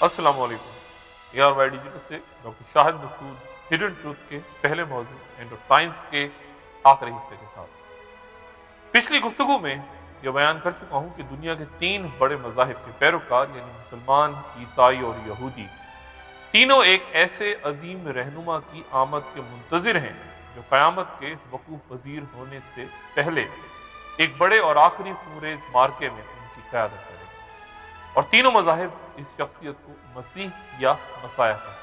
السلام علیکم AR Y digital سے ڈاکٹر شاہد مسعود ہڈن ٹروتھ کے پہلے موضوع اینڈ آف ٹائمز کے آخری حصے کے ساتھ پچھلی گفتگو میں یہ بیان کر چکا ہوں کہ دنیا کے 3 بڑے مذاہب کے پیروکار یعنی مسلمان، عیسائی اور یہودی تینوں ایک ایسے عظیم رہنما کی آمد کے منتظر ہیں جو قیامت کے وقوع پذیر ہونے سے پہلے ایک بڑے اور آخری خونریز مارکے میں ان کی قیادت کرے گا، اور تینوں مذاہب اس شخصیت کو مسیح یا مسیح کہتے ہیں۔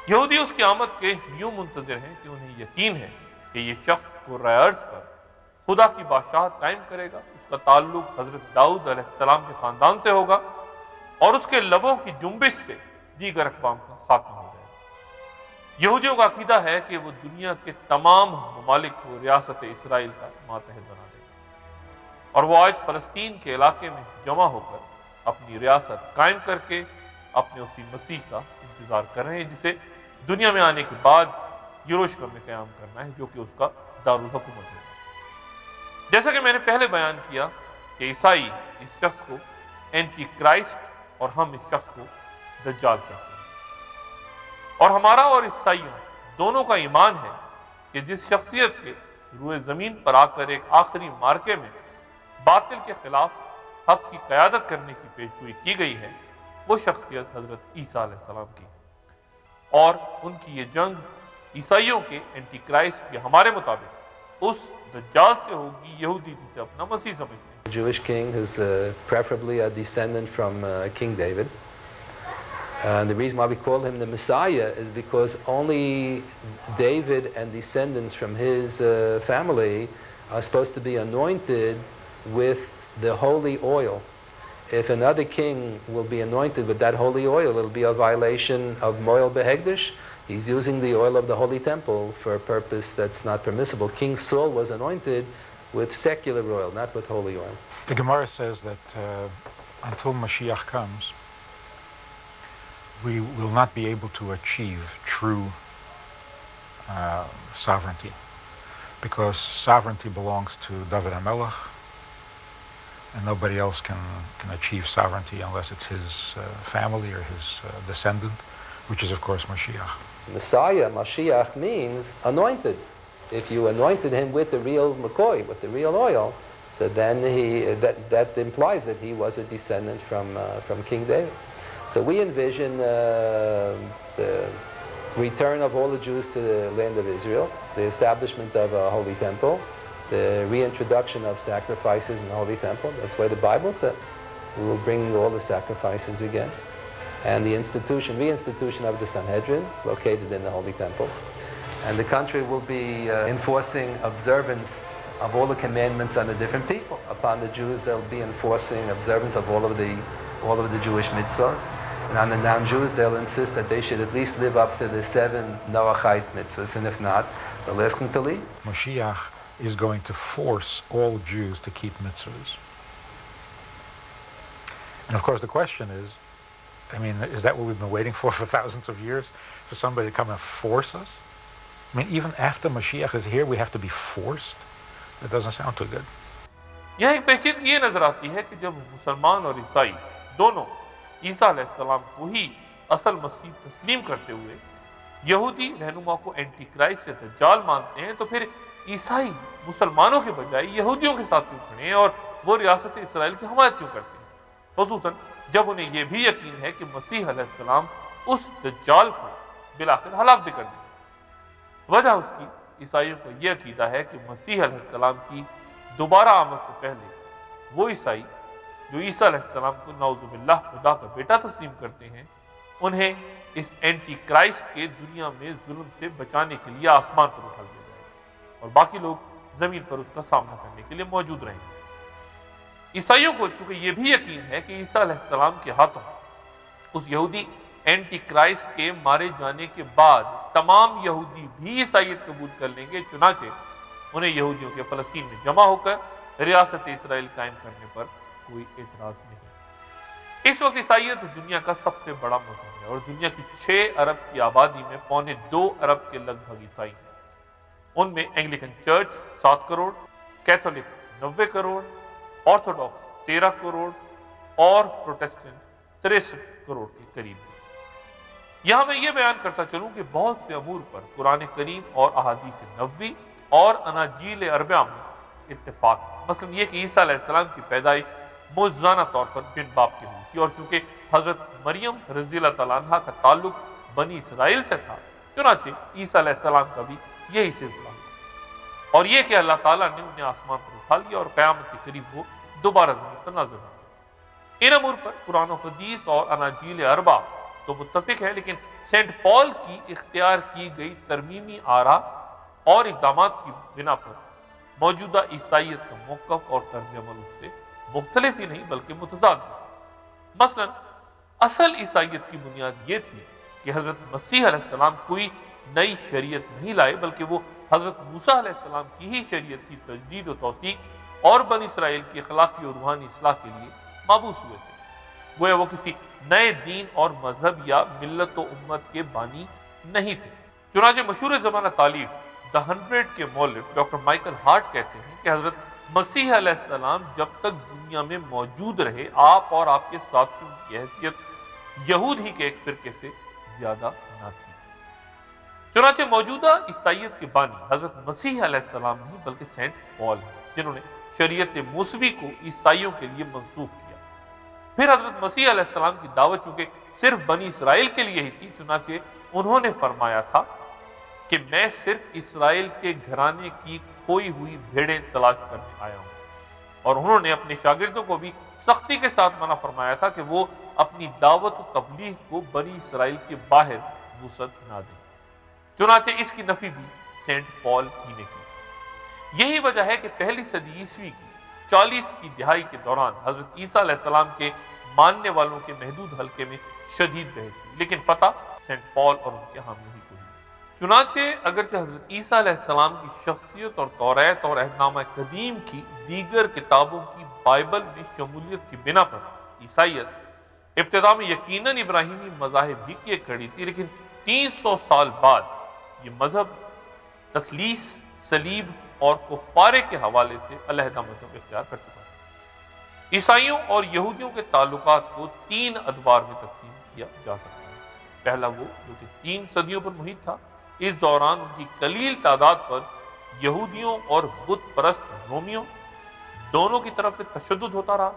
یہودی اس کی آمد کے یوں منتظر ہیں کہ انہیں یقین ہے کہ یہ شخص قرۂ ارض پر خدا کی بادشاہت قائم کرے گا، اس کا تعلق حضرت داؤد علیہ السلام کے خاندان سے ہوگا اور اس کے لبوں کی جنبش سے دیگر اقوام کا خاتمہ ہو جائے گا۔ یہودیوں کا عقیدہ ہے کہ وہ دنیا کے تمام ممالک کو ریاست اسرائیل کا ماتحت بنا دے گا، اور وہ آج فلسطین کے علاقے میں جمع ہو کر اپنی ریاست قائم کر کے اپنے اسی مسیح کا انتظار کر رہے ہیں جسے دنیا میں آنے کے بعد یروشلم میں قیام کرنا ہے، جو کہ اس کا دارالحکومت ہے۔ جیسا کہ میں نے پہلے بیان کیا کہ عیسائی اس شخص کو اینٹی کرائسٹ اور ہم اس شخص کو دجال کہتے ہیں، اور ہمارا اور عیسائیوں دونوں کا ایمان ہے کہ جس شخصیت کے روئے زمین پر آ کر ایک آخری مارکے میں باطل کے خلاف حق کی قیادت کرنے کی پیشگوئی کی گئی ہے، وہ شخصیت حضرت عیسیٰ علیہ السلام کی ہے، اور ان کی یہ جنگ عیسائیوں کے اینٹی کرائسٹ یا ہمارے مطابق اس دجال سے ہوگی، یہودی جسے اپنا مسیح سمجھتے ہیں۔ Jewish king who's preferably a descendant from King David. The reason why we call him the Messiah is because only David and descendants from his family are supposed to be anointed with the holy oil. If another king will be anointed with that holy oil, it'll be a violation of Moel Behegdish. He's using the oil of the Holy Temple for a purpose that's not permissible. King Saul was anointed with secular oil, not with holy oil. The Gemara says that until Mashiach comes, we will not be able to achieve true sovereignty, because sovereignty belongs to David HaMelech, and nobody else can achieve sovereignty unless it's his family or his descendant, which is of course Mashiach. Messiah, Mashiach, means anointed. If you anointed him with the real McCoy, with the real oil, so then that implies that he was a descendant from King David. So we envision the return of all the Jews to the land of Israel, the establishment of a holy temple, the reintroduction of sacrifices in the holy temple. That's why the Bible says we will bring all the sacrifices again, and the reinstitution of the Sanhedrin located in the holy temple. And the country will be enforcing observance of all the commandments on the different people. Upon the Jews, they'll be enforcing observance of all of the Jewish mitzvahs. And on the non-Jews, they'll insist that they should at least live up to the 7 Noachite mitzvahs, and if not, they'll ask them to leave. Mashiach is going to force all Jews to keep mitzvahs. And of course the question is, I mean, is that what we've been waiting for thousands of years? For somebody to come and force us? I mean, even after Mashiach is here, we have to be forced? That doesn't sound too good. یہاں ایک پیچیدگی یہ نظر آتی ہے کہ جب مسلمان اور عیسائی دونوں عیسیٰ علیہ السلام کو ہی اصل مسیح تسلیم کرتے ہوئے یہودی رہنما کو اینٹی کرائسٹ یا دجال مانتے ہیں، تو پھر عیسائی مسلمانوں کے بجائے یہودیوں کے ساتھ کیوں کھڑے ہیں اور وہ ریاست اسرائیل کی حمایت کیوں کرتے ہیں، خصوصاً جب انہیں یہ بھی یقین ہے کہ مسیح علیہ السلام اس دجال کو بالآخر ہلاک بھی کر دیں گے۔ وجہ اس کی عیسائیوں کا یہ عقیدہ ہے کہ مسیح علیہ السلام کی دوبارہ آمد سے پہلے وہ عیسائی جو عیسیٰ علیہ السلام کو نعوذ باللہ خدا کا بیٹا تسلیم کرتے ہیں، انہیں اس اینٹی کرائسٹ کے دنیا میں ظلم سے بچانے کے لیے آسمان پر اٹھا دیا جائے گا اور باقی لوگ زمین پر اس کا سامنا کرنے کے لیے موجود رہیں گے۔ عیسائیوں کو چونکہ یہ بھی یقین ہے کہ عیسیٰ علیہ السلام کے ہاتھوں اس یہودی اینٹی کرائسٹ کے مارے جانے کے بعد تمام یہودی بھی عیسائیت قبول کر لیں گے، چنانچہ انہیں یہودیوں کے فلسطین میں جمع ہو کر ریاست اسرائیل قائم کرنے پر کوئی اعتراض نہیں۔ اس وقت عیسائیت دنیا کا سب سے بڑا مذہب ہے اور دنیا کی 6 ارب کی آبادی میں 2.25 ارب کے لگ بھگ عیسائی ہیں۔ ان میں Anglican church 7 crore, Catholic 90 crore, Orthodox 13 crore اور پروٹسٹنٹ 63 کروڑ کے قریب ہے۔ یہاں میں یہ بیان کرتا چلوں کہ بہت سے امور پر قرآن کریم اور احادیث نبوی اور اناجیل اربعہ میں اتفاق ہے۔ مثلا یہ کہ عیسیٰ علیہ السلام کی پیدائش معجزانہ طور پر بن باپ کی ہوئی تھی، اور چونکہ حضرت مریم رضی اللہ تعالیٰ عنہ کا تعلق بنی اسرائیل سے تھا، چنانچہ عیسیٰ علیہ السلام کا بھی یہی سلسلہ ہوا، اور یہ کہ اللہ تعالیٰ نے انہیں آسمان پر اٹھا لیا اور قیامت کے قریب وہ دوبارہ زمین پر نازل ہوا۔ ان امور پر قرآن و حدیث اور اناجیل اربعہ تو متفق ہے، لیکن سینٹ پال کی اختیار کی گئی ترمیمی آراء اور اقدامات کی بنا پر موجودہ عیسائیت کا موقف اور طرز عمل اس سے مختلف ہی نہیں بلکہ متضاد ہے۔ مثلا اصل عیسائیت کی بنیاد یہ تھی کہ حضرت مسیح علیہ السلام کوئی نئی شریعت نہیں لائے، بلکہ وہ حضرت موسیٰ علیہ السلام کی ہی شریعت کی تجدید و توثیق اور بنی اسرائیل کی اخلاقی اور روحانی اصلاح کے لیے مابعوث ہوئے تھے۔ گویا وہ کسی نئے دین اور مذہب یا ملت و امت کے بانی نہیں تھے۔ چنانچہ مشہور زمانہ تالیف دا 100 کے مؤلف ڈاکٹر مائیکل ہارٹ کہتے ہیں کہ حضرت مسیح علیہ السلام جب تک دنیا میں موجود رہے، آپ اور آپ کے ساتھیوں کی حیثیت یہود ہی کے ایک فرقے سے زیادہ نہ تھی۔ چنانچہ موجودہ عیسائیت کے بانی حضرت مسیح علیہ السلام نہیں بلکہ سینٹ پال ہیں، جنہوں نے شریعت موسوی کو عیسائیوں کے لیے منسوخ کیا۔ پھر حضرت مسیح علیہ السلام کی دعوت چونکہ صرف بنی اسرائیل کے لیے ہی تھی، چنانچہ انہوں نے فرمایا تھا کہ میں صرف اسرائیل کے گھرانے کی کھوئی ہوئی بھیڑیں تلاش کرنے آیا ہوں، اور انہوں نے اپنے شاگردوں کو بھی سختی کے ساتھ منع فرمایا تھا کہ وہ اپنی دعوت و تبلیغ کو بنی اسرائیل کے باہر وسعت نہ دیں۔ چنانچہ اس کی نفی بھی سینٹ پال ہی نے کی۔ یہی وجہ ہے کہ پہلی صدی عیسوی کی 40 کی دہائی کے دوران حضرت عیسیٰ علیہ السلام کے ماننے والوں کے محدود حلقے میں شدید بحث ہوئی، لیکن فتح سینٹ پال اور ان کے حامیوں ہی کو ہوئی۔ چنانچہ اگرچہ حضرت عیسیٰ علیہ السلام کی شخصیت اور توریت اور عہدنامہ قدیم کی دیگر کتابوں کی بائبل میں شمولیت کی بنا پر عیسائیت ابتدا میں یقیناً ابراہیمی مذاہب ہی کی ایک کڑی تھی، لیکن 300 سال بعد یہ مذہب تثلیث، صلیب اور کفارے کے حوالے سے علیحدہ مذہب اختیار کر چکا ہے۔ عیسائیوں اور یہودیوں کے تعلقات کو 3 ادوار میں تقسیم کیا جا سکتا ہے۔ پہلا وہ جو کہ 3 صدیوں پر محیط تھا، اس دوران ان کی قلیل تعداد پر یہودیوں اور بت پرست رومیوں دونوں کی طرف سے تشدد ہوتا رہا۔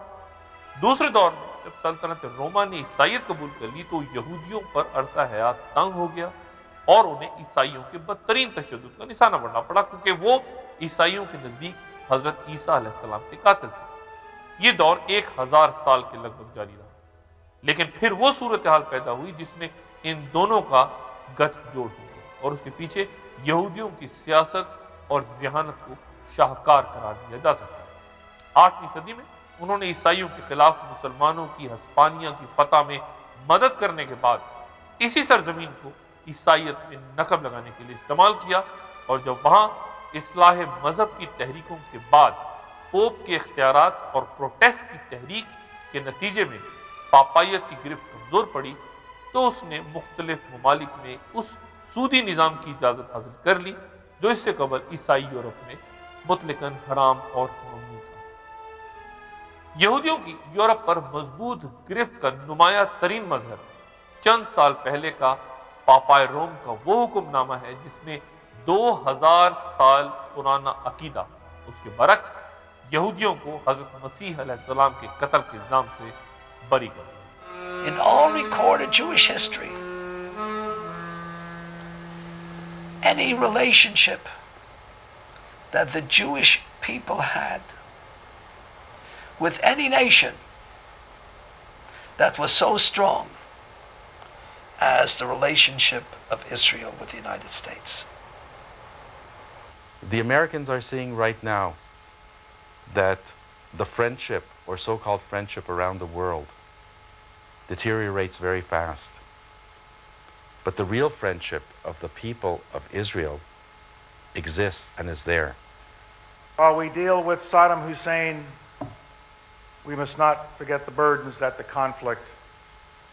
دوسرے دور میں جب سلطنت روما نے عیسائیت قبول کر لی تو یہودیوں پر عرصہ حیات تنگ ہو گیا اور انہیں عیسائیوں کے بدترین تشدد کا نشانہ بننا پڑا، کیونکہ وہ عیسائیوں کے نزدیک حضرت عیسیٰ علیہ السلام کے قاتل تھے۔ یہ دور 1000 سال کے لگ بھگ جاری رہا، لیکن پھر وہ صورتحال پیدا ہوئی جس میں ان دونوں کا گٹھ جوڑ ہو گیا، اور اس کے پیچھے یہودیوں کی سیاست اور ذہانت کو شاہکار قرار دیا جا سکتا ہے۔ 8ویں صدی میں انہوں نے عیسائیوں کے خلاف مسلمانوں کی ہسپانیہ کی فتح میں مدد کرنے کے بعد اسی سرزمین کو عیسائیت میں نقب لگانے کے لیے استعمال کیا، اور جب وہاں اصلاح مذہب کی تحریکوں کے بعد پوپ کے اختیارات اور پروٹیسٹ کی تحریک کے نتیجے میں پاپائیت کی گرفت کمزور پڑی تو اس نے مختلف ممالک میں اس سودی نظام کی اجازت حاصل کر لی جو اس سے قبل عیسائی یورپ میں مطلقاً حرام اور ممنوع تھا۔ یہودیوں کی یورپ پر مضبوط گرفت کا نمایاں ترین مظہر چند سال پہلے کا پاپائے روم کا وہ حکم نامہ ہے جس میں 2000 سال پرانا عقیدہ اس کے برعکس یہودیوں کو حضرت مسیح علیہ السلام کے قتل کے الزام سے بری کر دیا۔ In all recorded Jewish history, any relationship that the Jewish people had with any nation that was so strong as the relationship of Israel with the United States. The Americans are seeing right now that the friendship or so-called friendship around the world deteriorates very fast. But the real friendship of the people of Israel exists and is there. While we deal with Saddam Hussein, we must not forget the burdens that the conflict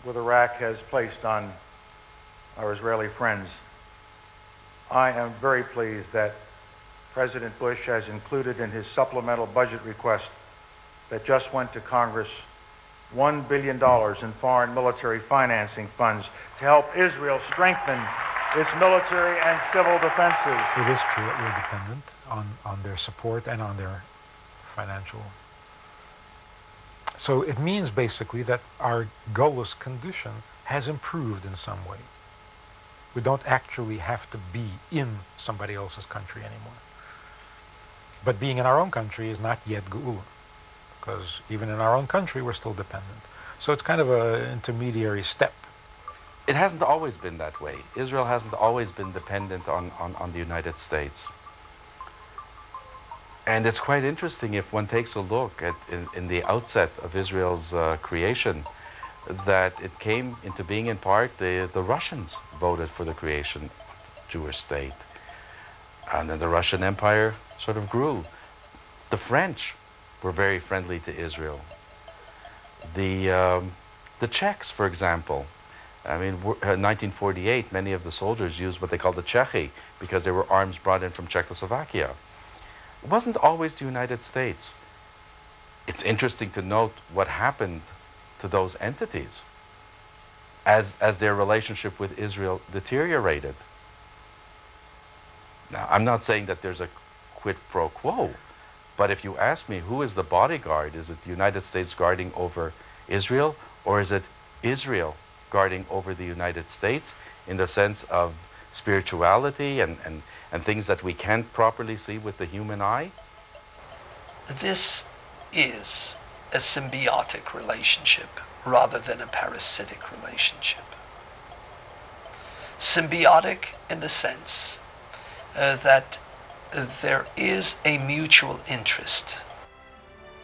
with Iraq has placed on our Israeli friends. I am very pleased that President Bush has included in his supplemental budget request that just went to Congress $1 billion in foreign military financing funds to help Israel strengthen its military and civil defenses. It is true that we're dependent on their support and on their financial. So it means basically that our gullus condition has improved in some way. We don't actually have to be in somebody else's country anymore. But being in our own country is not yet geula, because even in our own country we're still dependent. So it's kind of an intermediary step. It hasn't always been that way. Israel hasn't always been dependent on the United States. And it's quite interesting if one takes a look at in the outset of Israel's creation, that it came into being in part, the Russians voted for the creation of the Jewish state. And then the Russian Empire sort of grew. The French were very friendly to Israel. The Czechs, for example, I mean, in 1948, many of the soldiers used what they called the Czechi because there were arms brought in from Czechoslovakia. It wasn't always the United States. It's interesting to note what happened to those entities as their relationship with Israel deteriorated. Now, I'm not saying that there's a quid pro quo, but if you ask me who is the bodyguard, is it the United States guarding over Israel, or is it Israel guarding over the United States in the sense of spirituality and things that we can't properly see with the human eye? This is a symbiotic relationship rather than a parasitic relationship. Symbiotic in the sense that there is a mutual interest.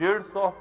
150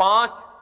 5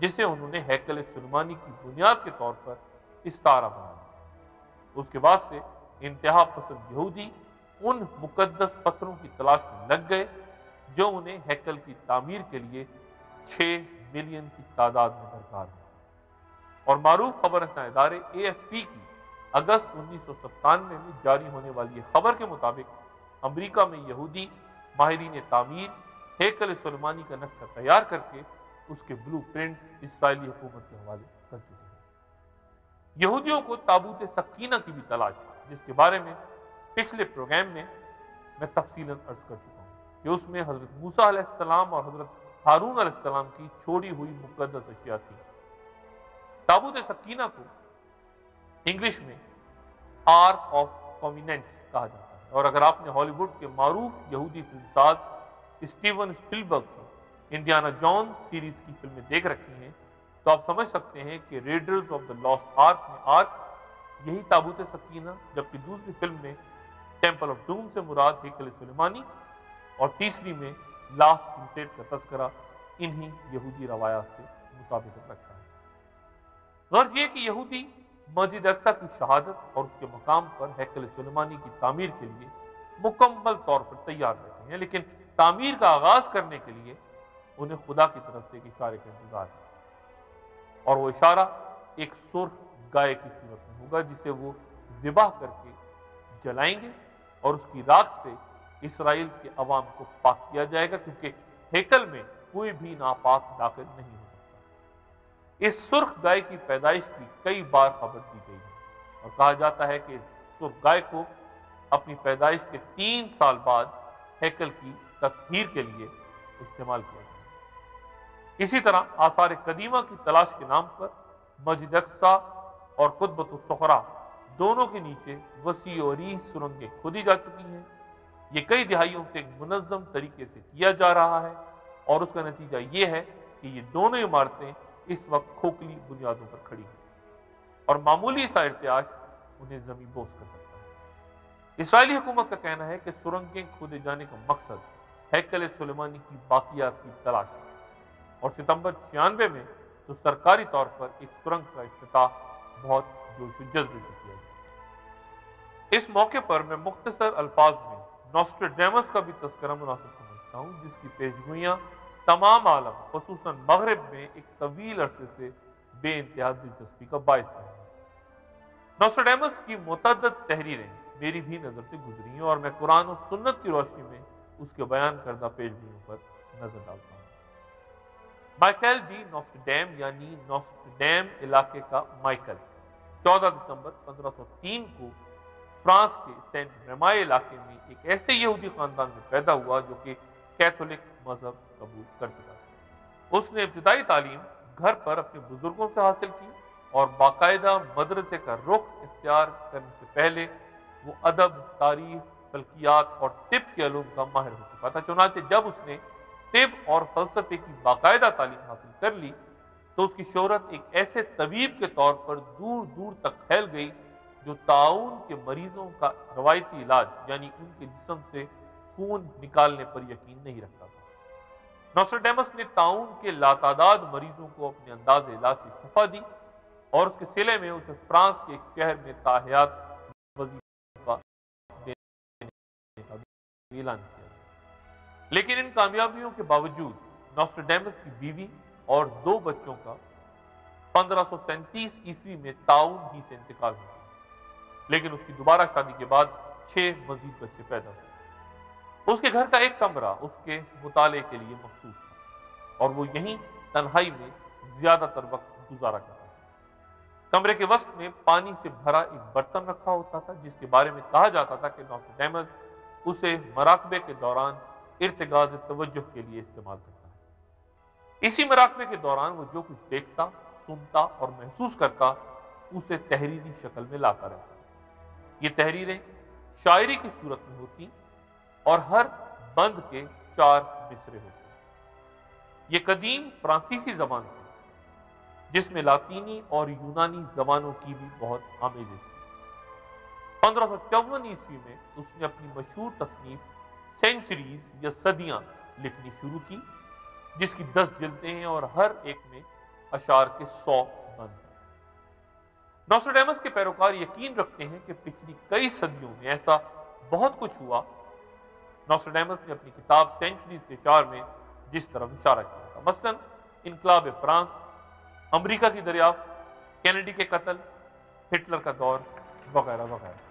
جسے انہوں نے ہیکل سلیمانی کی بنیاد کے طور پر استعارہ بنایا۔ اس کے بعد سے انتہا پسند یہودی ان مقدس پتھروں کی تلاش میں لگ گئے جو انہیں ہیکل کی تعمیر کے لیے 6 ملین کی تعداد میں درکار ہیں، اور معروف خبر رساں ادارے AFP کی اگست 1997 میں جاری ہونے والی یہ خبر کے مطابق امریکہ میں یہودی ماہرین تعمیر ہیکل سلیمانی کا نقشہ تیار کر کے اس کے بلو پرنٹ اسرائیلی حکومت کے حوالے کر چکے ہیں۔ یہودیوں کو تابوت سکینہ کی بھی تلاش ہے، جس کے بارے میں پچھلے پروگرام میں تفصیلاً عرض کر چکا ہوں کہ اس میں حضرت موسیٰ علیہ السلام اور حضرت ہارون علیہ السلام کی چھوڑی ہوئی مقدس اشیاء تھی۔ تابوت سکینہ کو انگلش میں آرک آف کویننٹ کہا جاتا ہے، اور اگر آپ نے ہالی ووڈ کے معروف یہودی فلم ساز اسٹیون اسپلبرگ کی انڈیانا جونز سیریز کی فلمیں دیکھ رکھی ہیں تو آپ سمجھ سکتے ہیں کہ raiders of the lost ark میں آرک یہی تابوت سکینہ، جبکہ دوسری فلم میں ٹیمپل آف ڈوم سے مراد ہیکل سلیمانی، اور تیسری میں لاسٹ کروسیڈ کا تذکرہ انہی یہودی روایات سے مطابقت رکھتا ہے۔ غرض یہ کہ یہودی مسجد اقصی کی شہادت اور اس کے مقام پر ہیکل سلیمانی کی تعمیر کے لیے مکمل طور پر تیار رہتے ہیں، لیکن تعمیر کا آغاز کرنے کے لیے انہیں خدا کی طرف سے ایک اشارے کا انتظار ہے، اور وہ اشارہ ایک سرخ گائے کی صورت میں ہوگا جسے وہ ذبح کر کے جلائیں گے، اور اس کی راکھ سے اسرائیل کے عوام کو پاک کیا جائے گا، کیونکہ ہیکل میں کوئی بھی ناپاک داخل نہیں ہو سکتا۔ اس سرخ گائے کی پیدائش کی کئی بار خبر دی گئی ہے، اور کہا جاتا ہے کہ سرخ گائے کو اپنی پیدائش کے 3 سال بعد ہیکل کی تطہیر کے لیے استعمال کیا گیا۔ اسی طرح آثار قدیمہ کی تلاش کے نام پر مسجد اقصی اور قطبۃ الصخرا دونوں کے نیچے وسیع و عریض سرنگیں کھودی جا چکی ہیں۔ یہ کئی دہائیوں سے ایک منظم طریقے سے کیا جا رہا ہے، اور اس کا نتیجہ یہ ہے کہ یہ دونوں عمارتیں اس وقت کھوکھلی بنیادوں پر کھڑی ہیں، اور معمولی سا ارتعاش انہیں زمین بوس کر سکتا ہے۔ اسرائیلی حکومت کا کہنا ہے کہ سرنگیں کھودے جانے کا مقصد ہیکل سلیمانی کی باقیات کی تلاش ہے، اور ستمبر 96 میں تو سرکاری طور پر ایک سرنگ کا افتتاح بہت جوش و جذبے سے کیا گیا۔ اس موقع پر میں مختصر الفاظ میں نوسٹراڈیمس کا بھی تذکرہ مناسب سمجھتا ہوں، جس کی پیشگوئیاں تمام عالم خصوصاً مغرب میں ایک طویل عرصے سے بے انتہا دلچسپی کا باعث رہے ہیں۔ نوسٹراڈیمس کی متعدد تحریریں میری بھی نظر سے گزری ہیں، اور میں قرآن و سنت کی روشنی میں اس کے بیان کردہ پیشگوئیوں پر نظر ڈالتا ہوں۔ مائیکل ڈی نوسٹراڈیم یعنی نوسٹراڈیم علاقے کا مائیکل 14 دسمبر 1503 کو فرانس کے سینٹ ریمائے علاقے میں ایک ایسے یہودی خاندان میں پیدا ہوا جو کہ کیتھولک مذہب قبول کر چکا تھا۔ اس نے ابتدائی تعلیم گھر پر اپنے بزرگوں سے حاصل کی، اور باقاعدہ مدرسے کا رخ اختیار کرنے سے پہلے وہ ادب، تاریخ، فلکیات اور طب کے علوم کا ماہر ہو چکا تھا۔ چنانچہ جب اس نے طب اور فلسفے کی باقاعدہ تعلیم حاصل کر لی تو اس کی شہرت ایک ایسے طبیب کے طور پر دور دور تک پھیل گئی جو طاعون کے مریضوں کا روایتی علاج یعنی ان کے جسم سے خون نکالنے پر یقین نہیں رکھتا تھا۔ نوسٹراڈیمس نے طاعون کے لاتعداد مریضوں کو اپنے انداز علاج سے شفا دی، اور اس کے صلے میں اسے فرانس کے ایک شہر میں تاحیات وظیفہ دینے کا اعلان کیا۔ لیکن ان کامیابیوں کے باوجود نوسٹراڈیمس کی بیوی اور 2 بچوں کا 1537 عیسوی میں طاعون ہی سے انتقال ہو گیا، لیکن اس کی دوبارہ شادی کے بعد 6 مزید بچے پیدا ہوئے۔ اس کے گھر کا ایک کمرہ اس کے مطالعے کے لیے مخصوص تھا، اور وہ یہیں تنہائی میں زیادہ تر وقت گزارا کرتا تھا۔ کمرے کے وسط میں پانی سے بھرا ایک برتن رکھا ہوتا تھا، جس کے بارے میں کہا جاتا تھا کہ نوسٹراڈیمس اسے مراقبے کے دوران ارتکاز توجہ کے لیے استعمال کرتا ہے۔ اسی مراقبے کے دوران وہ جو کچھ دیکھتا، سنتا اور محسوس کرتا اسے تحریری شکل میں لاتا رہتا۔ یہ تحریریں شاعری کی صورت میں ہوتی اور ہر بند کے 4 مصرے ہوتے۔ یہ قدیم فرانسیسی زبان تھی جس میں لاطینی اور یونانی زبانوں کی بھی بہت آمیزش تھی۔ 1554 عیسوی میں اس نے اپنی مشہور تصنیف سینچریز یا صدیاں لکھنی شروع کی، جس کی 10 جلدیں ہیں اور ہر ایک میں اشعار کے 100 بند ہیں۔ نوسٹریڈیمس کے پیروکار یقین رکھتے ہیں کہ پچھلی کئی صدیوں میں ایسا بہت کچھ ہوا۔ نوسٹریڈیمس نے اپنی کتاب سینچریز کے اشعار میں جس طرف اشارہ کیا تھا، مثلا انقلاب فرانس، امریکہ کی دریافت، کینیڈی کے قتل، ہٹلر کا دور وغیرہ وغیرہ۔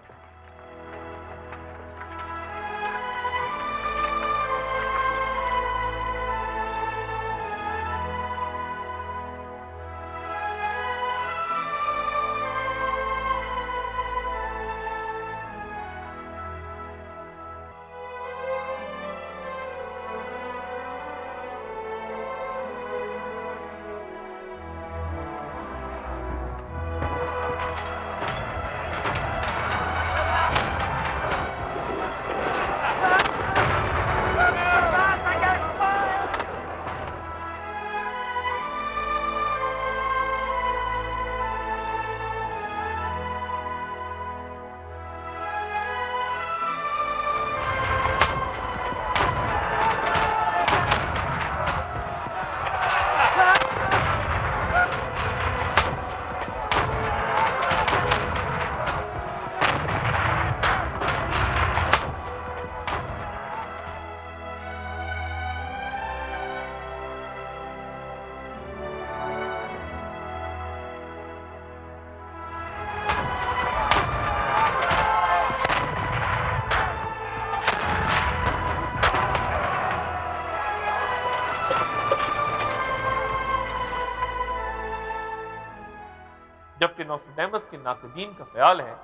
جبکہ نوسٹریڈیمس کے ناقدین کا خیال ہے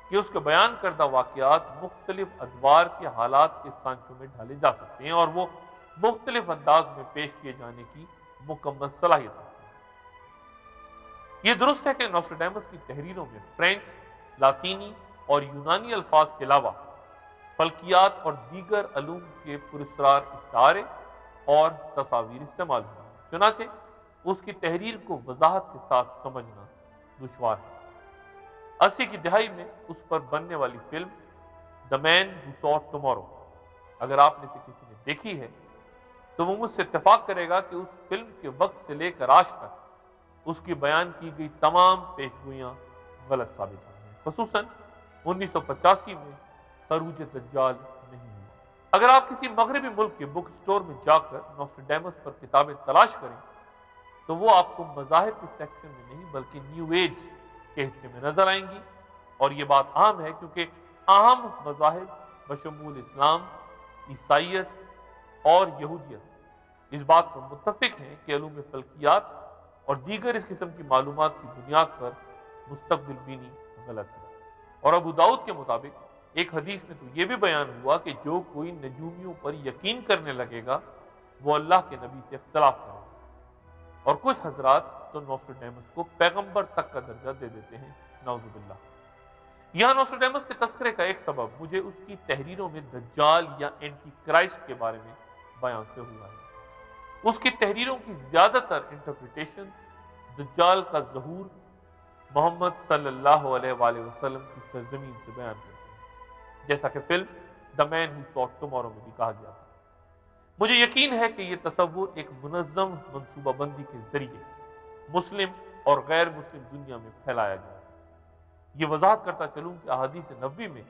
کہ اس کے بیان کردہ واقعات مختلف ادوار کے حالات کے سانچوں میں ڈھالے جا سکتے ہیں اور وہ مختلف انداز میں پیش کیے جانے کی مکمل صلاحیت رکھتے ہیں۔ یہ درست ہے کہ نوسٹریڈیمس کی تحریروں میں فرینچ، لاطینی اور یونانی الفاظ کے علاوہ فلکیات اور دیگر علوم کے پراسرار استعارے اور تصاویر استعمال ہوئے، چنانچہ اس کی تحریر کو وضاحت کے ساتھ سمجھنا دشوار ہے۔ 80 کی دہائی میں اس پر بننے والی فلم دا مین ہو سو ٹمارو، اگر آپ نے سے کسی نے دیکھی ہے تو وہ مجھ سے اتفاق کرے گا کہ اس فلم کے وقت سے لے کر آج تک اس کی بیان کی گئی تمام پیشگوئیاں غلط ثابت ہوئی ہیں، خصوصاً 1985 میں خروج دجال نہیں ہوا۔ اگر آپ کسی مغربی ملک کے بک سٹور میں جا کر نوسٹریڈیمس پر کتابیں تلاش کریں تو وہ آپ کو مذاہب کے سیکشن میں نہیں بلکہ نیو ایج کے حصے میں نظر آئیں گی، اور یہ بات عام ہے کیونکہ اہم مذاہب بشمول اسلام، عیسائیت اور یہودیت اس بات پر متفق ہیں کہ علوم فلکیات اور دیگر اس قسم کی معلومات کی بنیاد پر مستقبل بینی غلط ہے۔ اور ابو داؤد کے مطابق ایک حدیث میں تو یہ بھی بیان ہوا کہ جو کوئی نجومیوں پر یقین کرنے لگے گا وہ اللہ کے نبی سے اختلاف کرے گا، اور کچھ حضرات تو نوسٹریڈیمس کو پیغمبر تک کا درجہ دے دیتے ہیں، نعوذ باللہ۔ یہاں نوسٹریڈیمس کے تذکرے کا ایک سبب مجھے اس کی تحریروں میں دجال یا اینٹی کرائسٹ کے بارے میں بیان سے ہوا ہے۔ اس کی تحریروں کی زیادہ تر انٹرپریٹیشن دجال کا ظہور محمد صلی اللہ علیہ وآلہ وسلم کی سرزمین سے بیان کرتے ہیں، جیسا کہ فلم دا مین ہو سو ٹمارو میں بھی کہا گیا تھا۔ مجھے یقین ہے کہ یہ تصور ایک منظم منصوبہ بندی کے ذریعے مسلم اور غیر مسلم دنیا میں پھیلایا گیا ہے۔ یہ وضاحت کرتا چلوں کہ احادیث نبوی میں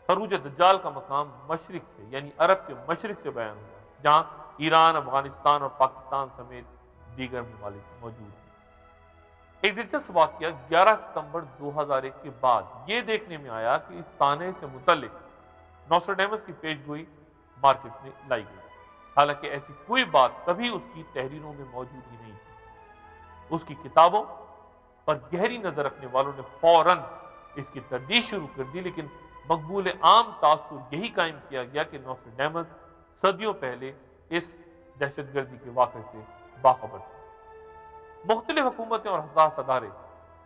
خروج دجال کا مقام مشرق سے یعنی عرب کے مشرق سے بیان ہوا ہے، جہاں ایران، افغانستان اور پاکستان سمیت دیگر ممالک موجود ہیں۔ ایک دلچسپ واقعہ 11 ستمبر 2001 کے بعد یہ دیکھنے میں آیا کہ اس سانحے سے متعلق نوسٹریڈیمس کی پیشگوئی مارکیٹ میں لائی گئی، حالانکہ ایسی کوئی بات کبھی اس کی تحریروں میں موجود ہی نہیں تھی۔ اس کی کتابوں پر گہری نظر رکھنے والوں نے فوراً اس کی تردید شروع کر دی، لیکن مقبول عام تاثر یہی قائم کیا گیا کہ نوسٹریڈیمس صدیوں پہلے اس دہشت گردی کے واقعے سے باخبر تھے۔ مختلف حکومتیں اور حساس ادارے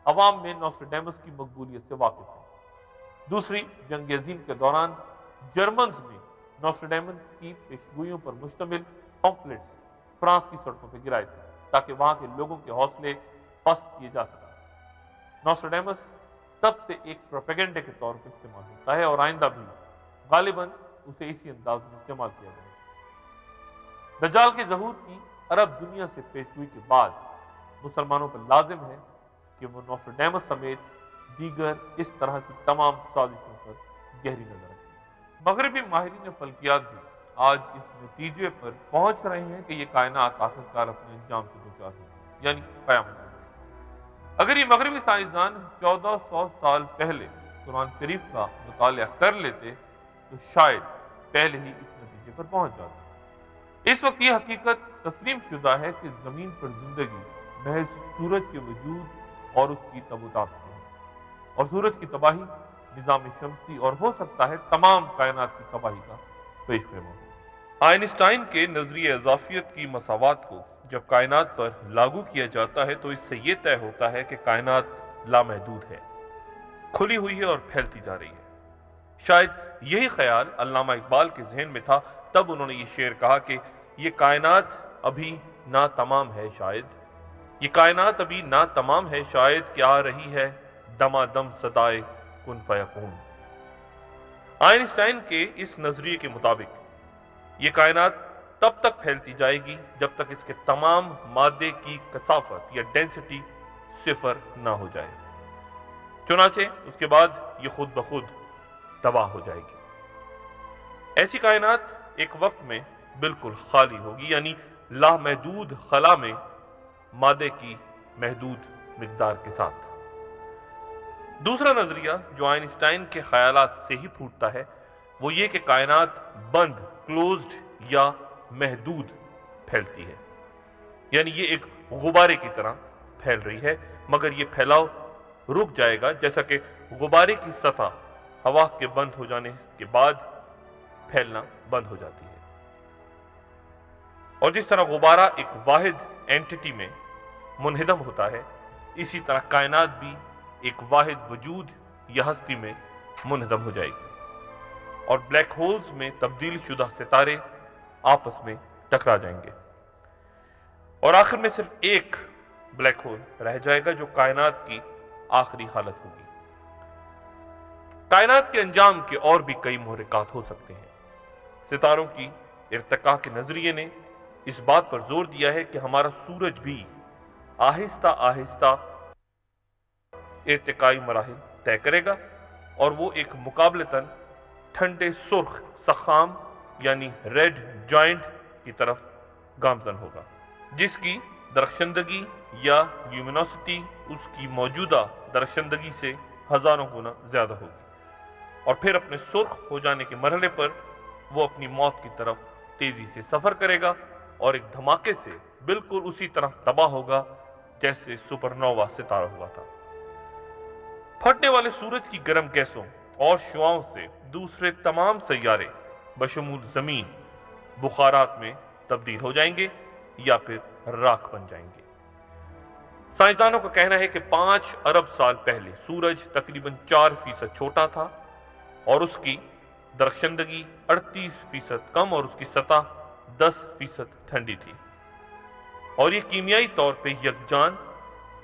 عوام میں نوسٹریڈیمس کی مقبولیت سے واقف ہیں۔ دوسری جنگ عظیم کے دوران جرمنز نے نوسٹریڈیمس کی پیشگوئیوں پر مشتمل پمفلٹس فرانس کی سڑکوں پہ گرائے تھے تاکہ وہاں کے لوگوں کے حوصلے پست کیے جا سکیں۔ نوسٹریڈیمس تب سے ایک پروپیگنڈے کے طور پر استعمال ہوتا ہے اور آئندہ بھی غالباً اسے اسی انداز میں استعمال کیا جائے گا۔ دجال کے ظہور کی عرب دنیا سے پیشگوئی کے بعد مسلمانوں پر لازم ہے کہ وہ نوسٹریڈیمس سمیت دیگر اس طرح کی تمام سازشوں پر گہری نظر رکھیں۔ مغربی ماہرین فلکیات بھی آج اس نتیجے پر پہنچ رہے ہیں کہ یہ کائنات آخرکار اپنے انجام سے دوچار ہوگی، یعنی قیامت ہوگی۔ اگر یہ مغربی سائنسدان 1400 سال پہلے قرآن شریف کا مطالعہ کر لیتے تو شاید پہلے ہی اس نتیجے پر پہنچ جاتے۔ اس وقت یہ حقیقت تسلیم شدہ ہے کہ زمین پر زندگی محض سورج کے وجود اور اس کی تابوتات سے ہے، اور سورج کی تباہی نظام شمسی اور ہو سکتا ہے تمام کائنات کی تباہی کا پیش خیمہ ہو۔ آئنسٹائن کے نظریہ اضافیت کی مساوات کو جب کائنات پر لاگو کیا جاتا ہے تو اس سے یہ طے ہوتا ہے کہ کائنات لامحدود ہے، کھلی ہوئی ہے اور پھیلتی جا رہی ہے۔ شاید یہی خیال علامہ اقبال کے ذہن میں تھا، تب انہوں نے یہ شعر کہا کہ یہ کائنات ابھی ناتمام ہے شاید، یہ کائنات ابھی ناتمام ہے شاید کہ آ رہی ہے دمادم صدائے کن فیکون۔ آئنسٹائن کے اس نظریے کے مطابق یہ کائنات تب تک پھیلتی جائے گی جب تک اس کے تمام مادے کی کثافت یا ڈینسٹی صفر نہ ہو جائے، چنانچہ اس کے بعد یہ خود بخود تباہ ہو جائے گی۔ ایسی کائنات ایک وقت میں بالکل خالی ہوگی، یعنی لامحدود خلا میں مادے کی محدود مقدار کے ساتھ۔ دوسرا نظریہ جو آئنسٹائن کے خیالات سے ہی پھوٹتا ہے وہ یہ کہ کائنات بند، کلوزڈ یا محدود پھیلتی ہے، یعنی یہ ایک غبارے کی طرح پھیل رہی ہے، مگر یہ پھیلاؤ رک جائے گا جیسا کہ غبارے کی سطح ہوا کے بند ہو جانے کے بعد پھیلنا بند ہو جاتی ہے۔ اور جس طرح غبارہ ایک واحد اینٹی میں منہدم ہوتا ہے، اسی طرح کائنات بھی ایک واحد وجود یا ہستی میں منہدم ہو جائے گی، اور بلیک ہولز میں تبدیل شدہ ستارے آپس میں ٹکرا جائیں گے، اور آخر میں صرف ایک بلیک ہول رہ جائے گا جو کائنات کی آخری حالت ہوگی۔ کائنات کے انجام کے اور بھی کئی محرکات ہو سکتے ہیں۔ ستاروں کی ارتقاء کے نظریے نے اس بات پر زور دیا ہے کہ ہمارا سورج بھی آہستہ آہستہ ارتقائی مراحل طے کرے گا، اور وہ ایک مقابلتاً ٹھنڈے سرخ سخام یعنی ریڈ جوائنٹ کی طرف گامزن ہوگا، جس کی درخشندگی یا لیومینوسٹی اس کی موجودہ درخشندگی سے ہزاروں گنا زیادہ ہوگی، اور پھر اپنے سرخ ہو جانے کے مرحلے پر وہ اپنی موت کی طرف تیزی سے سفر کرے گا اور ایک دھماکے سے بالکل اسی طرح تباہ ہوگا جیسے سپر نووا ستارہ ہوا تھا۔ پھٹنے والے سورج کی گرم گیسوں اور شعاؤں سے دوسرے تمام سیارے بشمول زمین بخارات میں تبدیل ہو جائیں گے یا پھر راکھ بن جائیں گے۔ سائنسدانوں کا کہنا ہے کہ 5 ارب سال پہلے سورج تقریباً 4% چھوٹا تھا، اور اس کی درخشندگی 38% کم اور اس کی سطح 10% ٹھنڈی تھی، اور یہ کیمیائی طور پہ یکجان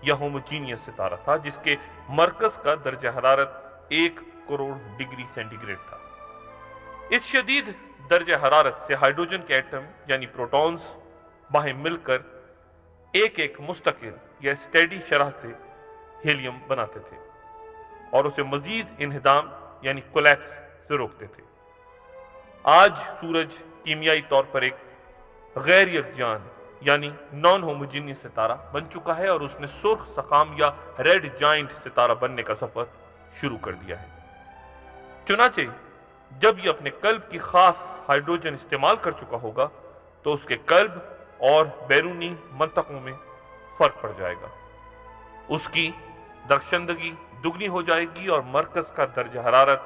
یا ہوموجینیس ستارہ تھا جس کے مرکز کا درجہ حرارت 1 کروڑ ڈگری سینٹی گریڈ تھا۔ اس شدید درجہ حرارت سے ہائیڈروجن کے ایٹم یعنی پروٹونز باہم مل کر ایک مستقل یا اسٹیڈی شرح سے ہیلیم بناتے تھے اور اسے مزید انہدام یعنی کولیپس سے روکتے تھے۔ آج سورج کیمیائی طور پر ایک غیر یکجان یعنی نان ہوموجینیس ستارہ بن چکا ہے، اور اس نے سرخ سخام یا ریڈ جائنٹ ستارہ بننے کا سفر شروع کر دیا ہے۔ چنانچہ جب یہ اپنے قلب کی خاص ہائیڈروجن استعمال کر چکا ہوگا تو اس کے قلب اور بیرونی منطقوں میں فرق پڑ جائے گا، اس کی درخشندگی دگنی ہو جائے گی اور مرکز کا درجہ حرارت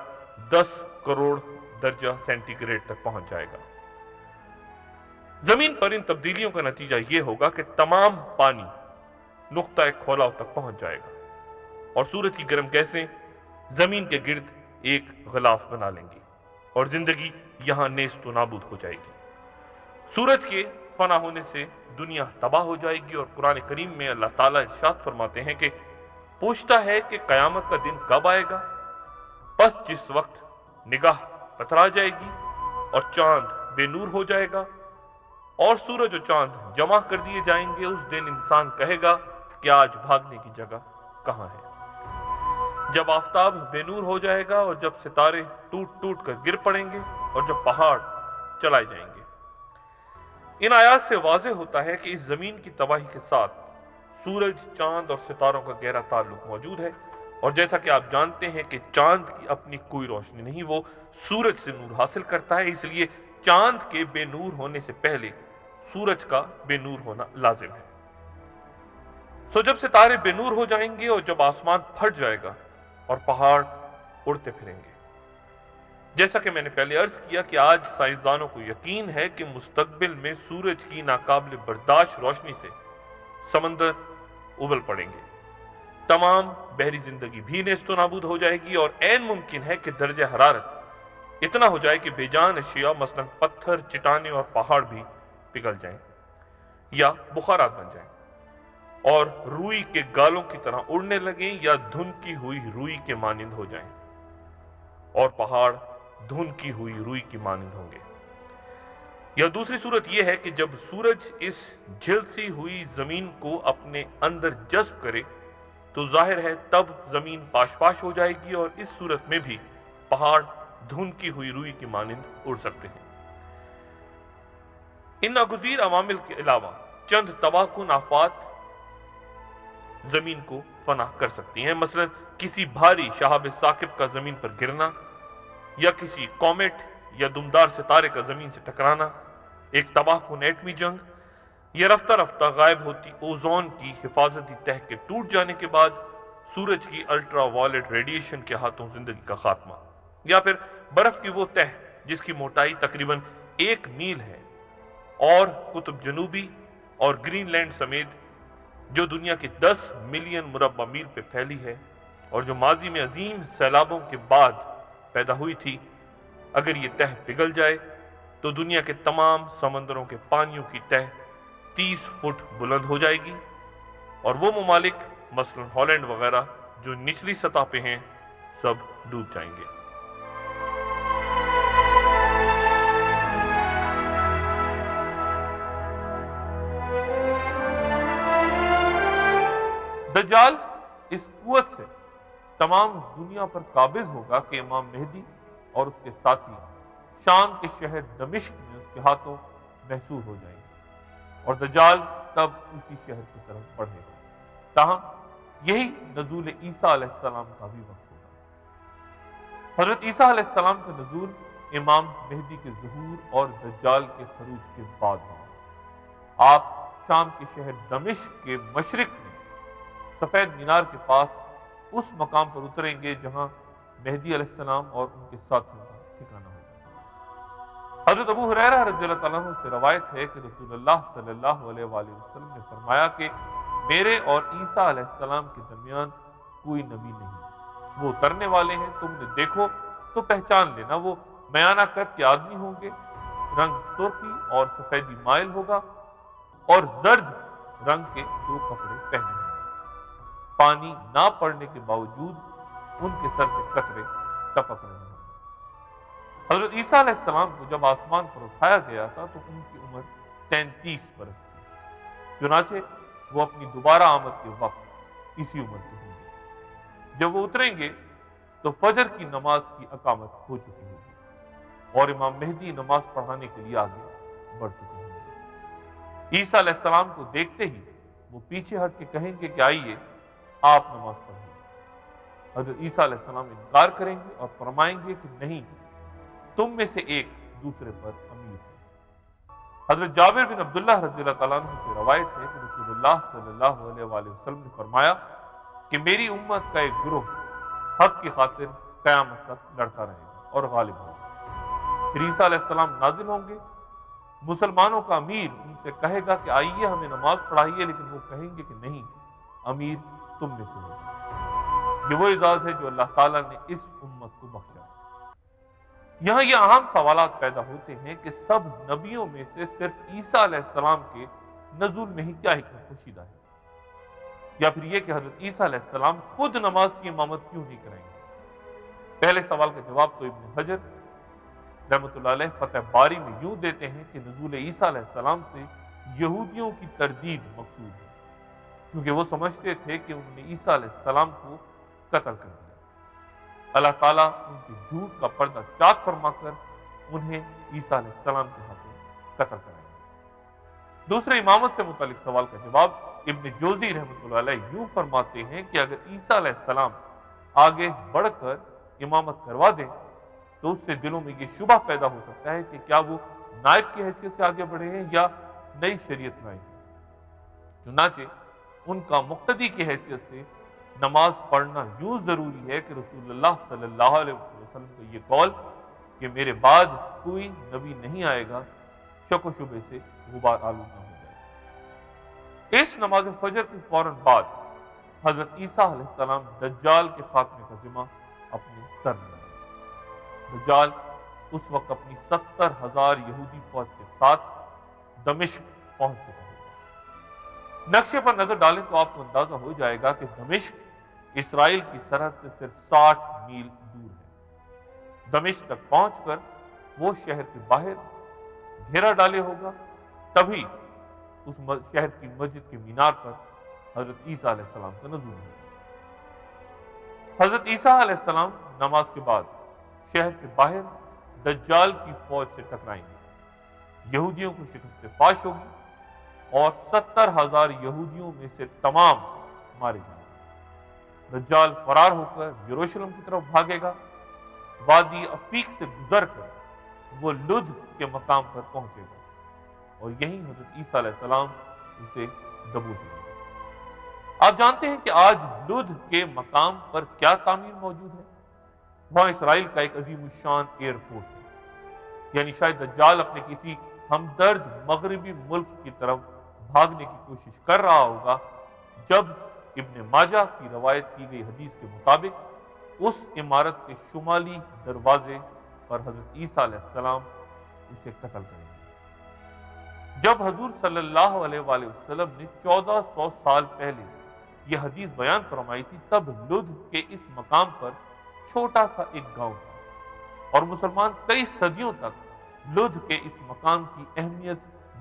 10 کروڑ درجہ سینٹی گریڈ تک پہنچ جائے گا۔ زمین پر ان تبدیلیوں کا نتیجہ یہ ہوگا کہ تمام پانی نقطہ کھولاؤ تک پہنچ جائے گا، اور سورج کی گرم گیسیں زمین کے گرد ایک غلاف بنا لیں گی اور زندگی یہاں نیست و نابود ہو جائے گی۔ سورج کے فنا ہونے سے دنیا تباہ ہو جائے گی، اور قرآن کریم میں اللہ تعالیٰ ارشاد فرماتے ہیں کہ پوچھتا ہے کہ قیامت کا دن کب آئے گا؟ پس جس وقت نگاہ پتھرا جائے گی اور چاند بے نور ہو جائے گا اور سورج و چاند جمع کر دیے جائیں گے، اس دن انسان کہے گا کہ آج بھاگنے کی جگہ کہاں ہے۔ جب آفتاب بے نور ہو جائے گا اور جب ستارے ٹوٹ ٹوٹ کر گر پڑیں گے اور جب پہاڑ چلائے جائیں گے۔ ان آیات سے واضح ہوتا ہے کہ اس زمین کی تباہی کے ساتھ سورج، چاند اور ستاروں کا گہرا تعلق موجود ہے، اور جیسا کہ آپ جانتے ہیں کہ چاند کی اپنی کوئی روشنی نہیں، وہ سورج سے نور حاصل کرتا ہے، اس لیے چاند کے بے نور ہونے سے پہلے سورج کا بے نور ہونا لازم ہے۔ سو جب ستارے بے نور ہو جائیں گے اور جب آسمان پھٹ جائے گا اور پہاڑ اڑتے پھریں گے، جیسا کہ میں نے پہلے عرض کیا کہ آج سائنسدانوں کو یقین ہے کہ مستقبل میں سورج کی ناقابل برداشت روشنی سے سمندر ابل پڑیں گے، تمام بحری زندگی بھی نیست و نابود ہو جائے گی، اور عین ممکن ہے کہ درجہ حرارت اتنا ہو جائے کہ بے جان اشیاء مثلا پتھر، چٹانیں اور پہاڑ بھی پگھل جائیں یا بخارات بن جائیں اور روئی کے گالوں کی طرح اڑنے لگیں یا دھنکی ہوئی روئی کے مانند ہو جائیں، اور پہاڑ دھنکی ہوئی روئی کی مانند ہوں گے۔ یا دوسری صورت یہ ہے کہ جب سورج اس جھلسی ہوئی زمین کو اپنے اندر جذب کرے تو ظاہر ہے تب زمین پاش پاش ہو جائے گی، اور اس صورت میں بھی پہاڑ دھنکی ہوئی روئی کی مانند اڑ سکتے ہیں۔ ان ناگزیر عوامل کے علاوہ چند تباہ کن آفات زمین کو فنا کر سکتی ہیں، مثلا کسی بھاری شہاب ثاقب کا زمین پر گرنا، یا کسی کومیٹ یا دمدار ستارے کا زمین سے ٹکرانا، ایک تباہ کن ایٹمی جنگ، یا رفتہ رفتہ غائب ہوتی اوزون کی حفاظتی تہ کے ٹوٹ جانے کے بعد سورج کی الٹرا وائلٹ ریڈیشن کے ہاتھوں زندگی کا خاتمہ، یا پھر برف کی وہ تہ جس کی موٹائی تقریباً 1 میل ہے اور قطب جنوبی اور گرین لینڈ سمیت جو دنیا کی 10 ملین مربع میل پہ پھیلی ہے اور جو ماضی میں عظیم سیلابوں کے بعد پیدا ہوئی تھی، اگر یہ تہ پگھل جائے تو دنیا کے تمام سمندروں کے پانیوں کی تہ 30 فٹ بلند ہو جائے گی، اور وہ ممالک مثلا ہالینڈ وغیرہ جو نچلی سطح پہ ہیں سب ڈوب جائیں گے۔ دجال اس قوت سے تمام دنیا پر قابض ہوگا کہ امام مہدی اور اس کے ساتھی شام کے شہر دمشق میں اس کے ہاتھوں محصور ہو جائیں گے، اور دجال تب اسی شہر کی طرف بڑھے گا۔ تاہم یہی نزول عیسیٰ علیہ السلام کا بھی وقت ہوگا۔ حضرت عیسیٰ علیہ السلام کا نزول امام مہدی کے ظہور اور دجال کے خروج کے بعد ہوگا۔ آپ شام کے شہر دمشق کے مشرق میں سفید مینار کے پاس اس مقام پر اتریں گے جہاں مہدی علیہ السلام اور ان کے ساتھیوں کا ٹھکانہ ہوگا۔ حضرت ابو ہریرہ رضی اللہ تعالیٰ عنہ سے روایت ہے کہ رسول اللہ صلی اللہ علیہ وآلہ وسلم نے فرمایا کہ میرے اور عیسیٰ علیہ السلام کے درمیان کوئی نبی نہیں، وہ اترنے والے ہیں، تم نے دیکھو تو پہچان لینا، وہ میانہ قد کے آدمی ہوں گے، رنگ سرخی اور سفیدی مائل ہوگا اور زرد رنگ کے 2 کپڑے پہنے ہیں، پانی نہ پڑنے کے باوجود ان کے سر سے قطرے ٹپک رہے ہیں۔ حضرت عیسیٰ علیہ السلام کو جب آسمان پر اٹھایا گیا تھا تو ان کی عمر 33 برس تھی، چنانچہ وہ اپنی دوبارہ آمد کے وقت اسی عمر کے ہوں گے۔ جب وہ اتریں گے تو فجر کی نماز کی اقامت ہو چکی ہوگی اور امام مہدی نماز پڑھانے کے لیے آگے بڑھ چکے ہوں گے۔ عیسیٰ علیہ السلام کو دیکھتے ہی وہ پیچھے ہٹ کے کہیں گے کہ آئیے آپ نماز پڑھیں۔ حضرت عیسیٰ علیہ السلام انکار کریں گے اور فرمائیں گے کہ نہیں، تم میں سے ایک دوسرے پر امیر ہے۔ حضرت جابر بن عبداللہ رضی اللہ تعالیٰ عنہ سے روایت ہے کہ رسول اللہ صلی اللہ علیہ وآلہ وسلم نے فرمایا کہ میری امت کا ایک گروہ حق کی خاطر قیامت تک لڑتا رہے گا اور غالب ہوگا۔ پھر عیسیٰ علیہ السلام نازل ہوں گے، مسلمانوں کا امیر ان سے کہے گا کہ آئیے ہمیں نماز پڑھائیے، لیکن وہ کہیں گے کہ نہیں، امیر تم میں سے ہوگا۔ یہ وہ اعزاز ہے جو اللہ تعالیٰ نے اس امت کو بخشا۔ یہاں یہ اہم سوالات پیدا ہوتے ہیں کہ سب نبیوں میں سے صرف عیسیٰ علیہ السلام کے نزول میں ہی کیا حکمت پوشیدہ ہے، یا پھر یہ کہ حضرت عیسیٰ علیہ السلام خود نماز کی امامت کیوں نہیں کریں گے؟ پہلے سوال کا جواب تو ابن حجر رحمۃ اللہ علیہ فتح باری میں یوں دیتے ہیں کہ نزول عیسیٰ علیہ السلام سے یہودیوں کی تردید مقصود ہے، کیونکہ وہ سمجھتے تھے کہ انہوں نے عیسیٰ علیہ السلام کو قتل کر دیا۔ اللہ تعالیٰ ان کے جھوٹ کا پردہ چاک فرما کر انہیں عیسیٰ علیہ السلام کے ہاتھوں قتل کرائیں گے۔ دوسرے امامت سے متعلق سوال کا جواب ابن جوزی رحمۃ اللہ علیہ یوں فرماتے ہیں کہ اگر عیسیٰ علیہ السلام آگے بڑھ کر امامت کروا دیں تو اس سے دلوں میں یہ شبہ پیدا ہو سکتا ہے کہ کیا وہ نائب کی حیثیت سے آگے بڑھے ہیں یا نئی شریعت لائیں گے۔ چنانچہ ان کا مقتدی کی حیثیت سے نماز پڑھنا یوں ضروری ہے کہ رسول اللہ صلی اللہ علیہ وسلم کا یہ قول کہ میرے بعد کوئی نبی نہیں آئے گا شک و شبے سے غبار آلود نہ ہو جائے۔ اس نماز فجر کے فوراً بعد حضرت عیسیٰ علیہ السلام دجال کے خاتمے کا ذمہ اپنے سر میں لیا۔ دجال اس وقت اپنی 70,000 یہودی فوج کے ساتھ دمشق پہنچ چکا ہوگا۔ نقشے پر نظر ڈالیں تو آپ کو اندازہ ہو جائے گا کہ دمشق اسرائیل کی سرحد سے صرف 60 میل دور ہے۔ دمشق تک پہنچ کر وہ شہر کے باہر گھیرا ڈالے ہوگا، تبھی اس شہر کی مسجد کے مینار پر حضرت عیسیٰ علیہ السلام کا نزول ہوگا۔ حضرت عیسیٰ علیہ السلام نماز کے بعد شہر سے باہر دجال کی فوج سے ٹکرائیں گے، یہودیوں کو شکست فاش ہوگی اور 70,000 یہودیوں میں سے تمام مارے جائیں گے۔ دجال فرار ہو کر یروشلم کی طرف بھاگے گا، وادی افیق سے گزر کر وہ لد کے مقام پر پہنچے گا اور یہیں حضرت عیسیٰ علیہ السلام اسے دبوچ لیں گے۔ آپ جانتے ہیں کہ آج لد کے مقام پر کیا تعمیر موجود ہے؟ وہاں اسرائیل کا ایک عظیم الشان ایئرپورٹ ہے، یعنی شاید دجال اپنے کسی ہمدرد مغربی ملک کی طرف بھاگنے کی کوشش کر رہا ہوگا جب ابن ماجہ کی روایت کی گئی حدیث کے مطابق اس عمارت کے شمالی دروازے پر حضرت عیسیٰ علیہ السلام اسے قتل کریں گے۔ جب حضور صلی اللہ علیہ وآلہ وسلم نے 1400 سال پہلے یہ حدیث بیان فرمائی تھی، تب لد کے اس مقام پر چھوٹا سا ایک گاؤں تھا اور مسلمان کئی صدیوں تک لد کے اس مقام کی اہمیت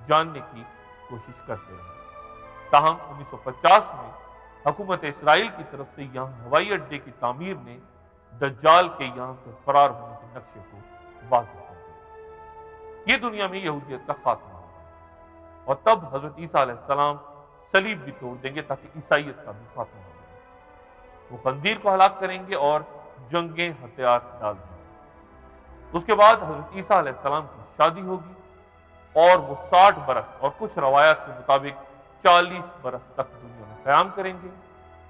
جاننے کی کوشش کرتے رہے۔ تاہم 1950 میں حکومت اسرائیل کی طرف سے یہاں ہوائی اڈے کی تعمیر نے دجال کے یہاں سے فرار ہونے کے نقشے کو واضح کر دیا۔ یہ دنیا میں یہودیت کا خاتمہ ہوگا اور تب حضرت عیسیٰ علیہ السلام صلیب بھی توڑ دیں گے تاکہ عیسائیت کا بھی خاتمہ ہو جائے۔ وہ خنزیر کو ہلاک کریں گے اور جنگیں ہتھیار ڈال دیں گے۔ اس کے بعد حضرت عیسیٰ علیہ السلام کی شادی ہوگی اور وہ 60 برس اور کچھ روایات کے مطابق 40 برس تک دنیا میں قیام کریں گے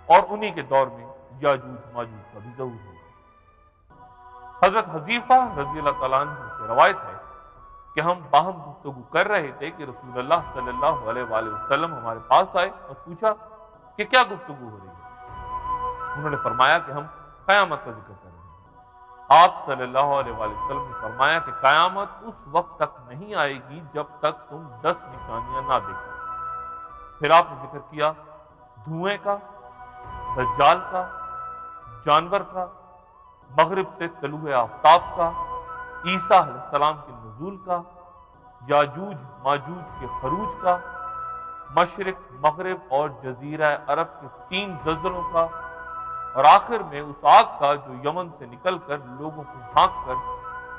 اور انہی کے دور میں یاجوج ماجوج کا بھی ظہور ہوگا۔ حضرت حذیفہ رضی اللہ تعالیٰ عنہ سے روایت ہے کہ ہم باہم گفتگو کر رہے تھے کہ رسول اللہ صلی اللہ علیہ وآلہ وسلم ہمارے پاس آئے اور پوچھا کہ کیا گفتگو ہو رہی ہے؟ انہوں نے فرمایا کہ ہم قیامت کا ذکر کر رہے ہیں۔ آپ صلی اللہ علیہ وآلہ وسلم نے فرمایا کہ قیامت اس وقت تک نہیں آئے گی جب تک تم 10 نشانیاں نہ دیکھو۔ پھر آپ نے ذکر کیا دھوئیں کا، دجال کا، جانور کا، مغرب سے طلوع آفتاب کا، عیسیٰ علیہ السلام کے نزول کا، یاجوج ماجوج کے خروج کا، مشرق مغرب اور جزیرہ عرب کے 3 زلزلوں کا، اور آخر میں اس آگ کا جو یمن سے نکل کر لوگوں کو ڈھانک کر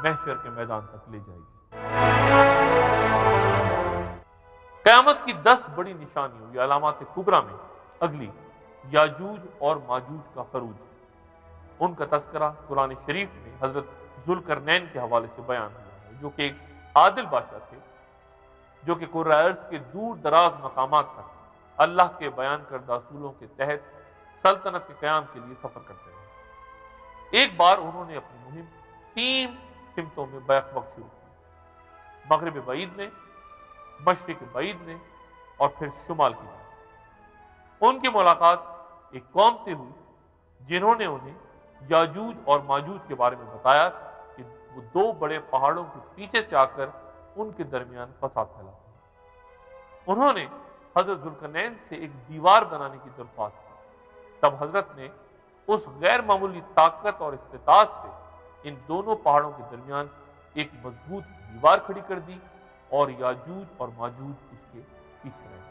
محشر کے میدان تک لے جائے گی۔ قیامت کی 10 بڑی نشانیوں یا علامات کبریٰ میں اگلی یاجوج اور ماجوج کا خروج، ان کا تذکرہ قرآن شریف میں حضرت ذوالقرنین کے حوالے سے بیان ہوا ہے، جو کہ ایک عادل بادشاہ تھے جو کہ قرۂ ارض کے دور دراز مقامات تک اللہ کے بیان کردہ اصولوں کے تحت سلطنت کے قیام کے لیے سفر کرتے رہے۔ ایک بار انہوں نے اپنی مہم 3 سمتوں میں بیک وقت شروع کی، مغرب بعید میں، مشرق بعید میں اور پھر شمال کی طرف۔ ان کی ملاقات ایک قوم سے ہوئی جنہوں نے انہیں یاجوج اور ماجوج کے بارے میں بتایا کہ وہ 2 بڑے پہاڑوں کے پیچھے سے آ کر ان کے درمیان فساد پھیلاتے ہیں۔ انہوں نے حضرت ذوالقرنین سے ایک دیوار بنانے کی درخواست کی۔ تب حضرت نے اس غیر معمولی طاقت اور استطاعت سے ان دونوں پہاڑوں کے درمیان ایک مضبوط دیوار کھڑی کر دی اور یاجوج اور ماجوج اس کے پیچھے رہے۔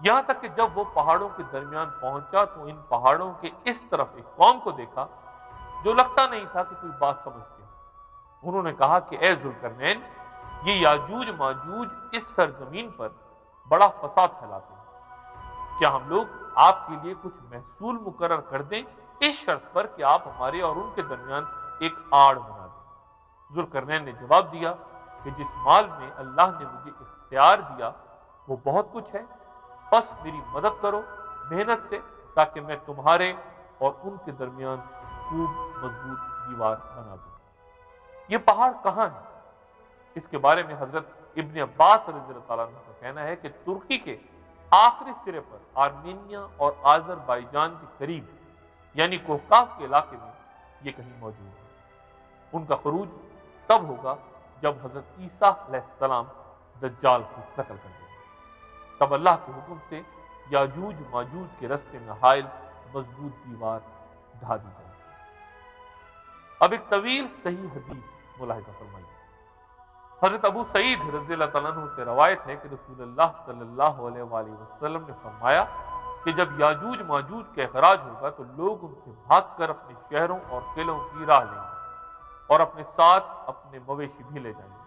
یہاں تک کہ جب وہ پہاڑوں کے درمیان پہنچا تو ان پہاڑوں کے اس طرف ایک قوم کو دیکھا جو لگتا نہیں تھا کہ کوئی بات سمجھتے ہیں۔ انہوں نے کہا کہ اے ذوالقرنین، یہ یاجوج ماجوج اس سرزمین پر بڑا فساد پھیلاتے ہیں، کیا ہم لوگ آپ کے لیے کچھ محصول مقرر کر دیں اس شرط پر کہ آپ ہمارے اور ان کے درمیان ایک آڑ بنا دیں؟ ذوالقرنین نے جواب دیا کہ جس مال میں اللہ نے مجھے اختیار دیا وہ بہت کچھ ہے، بس میری مدد کرو محنت سے تاکہ میں تمہارے اور ان کے درمیان خوب مضبوط دیوار بنا دوں۔ یہ پہاڑ کہاں ہے؟ اس کے بارے میں حضرت ابن عباس رضی اللہ تعالیٰ عنہ کا کہنا ہے کہ ترکی کے آخری سرے پر آرمینیا اور آذربائیجان کے قریب یعنی کوہکاف کے علاقے میں یہ کہیں موجود ہے۔ ان کا خروج تب ہوگا جب حضرت عیسیٰ علیہ السلام دجال کو قتل کر دیں گے، تب اللہ کے حکم سے یاجوج ماجوج کے رستے میں حائل مضبوط دیوار ڈھا دی جائے گی۔ اب ایک طویل صحیح حدیث ملاحظہ فرمائیے۔ حضرت ابو سعید رضی اللہ تعالیٰ عنہ سے روایت ہے کہ رسول اللہ صلی اللہ علیہ وآلہ وسلم نے فرمایا کہ جب یاجوج ماجوج کا اخراج ہوگا تو لوگ ان سے بھاگ کر اپنے شہروں اور قلعوں کی راہ لیں گے اور اپنے ساتھ اپنے مویشی بھی لے جائیں گے۔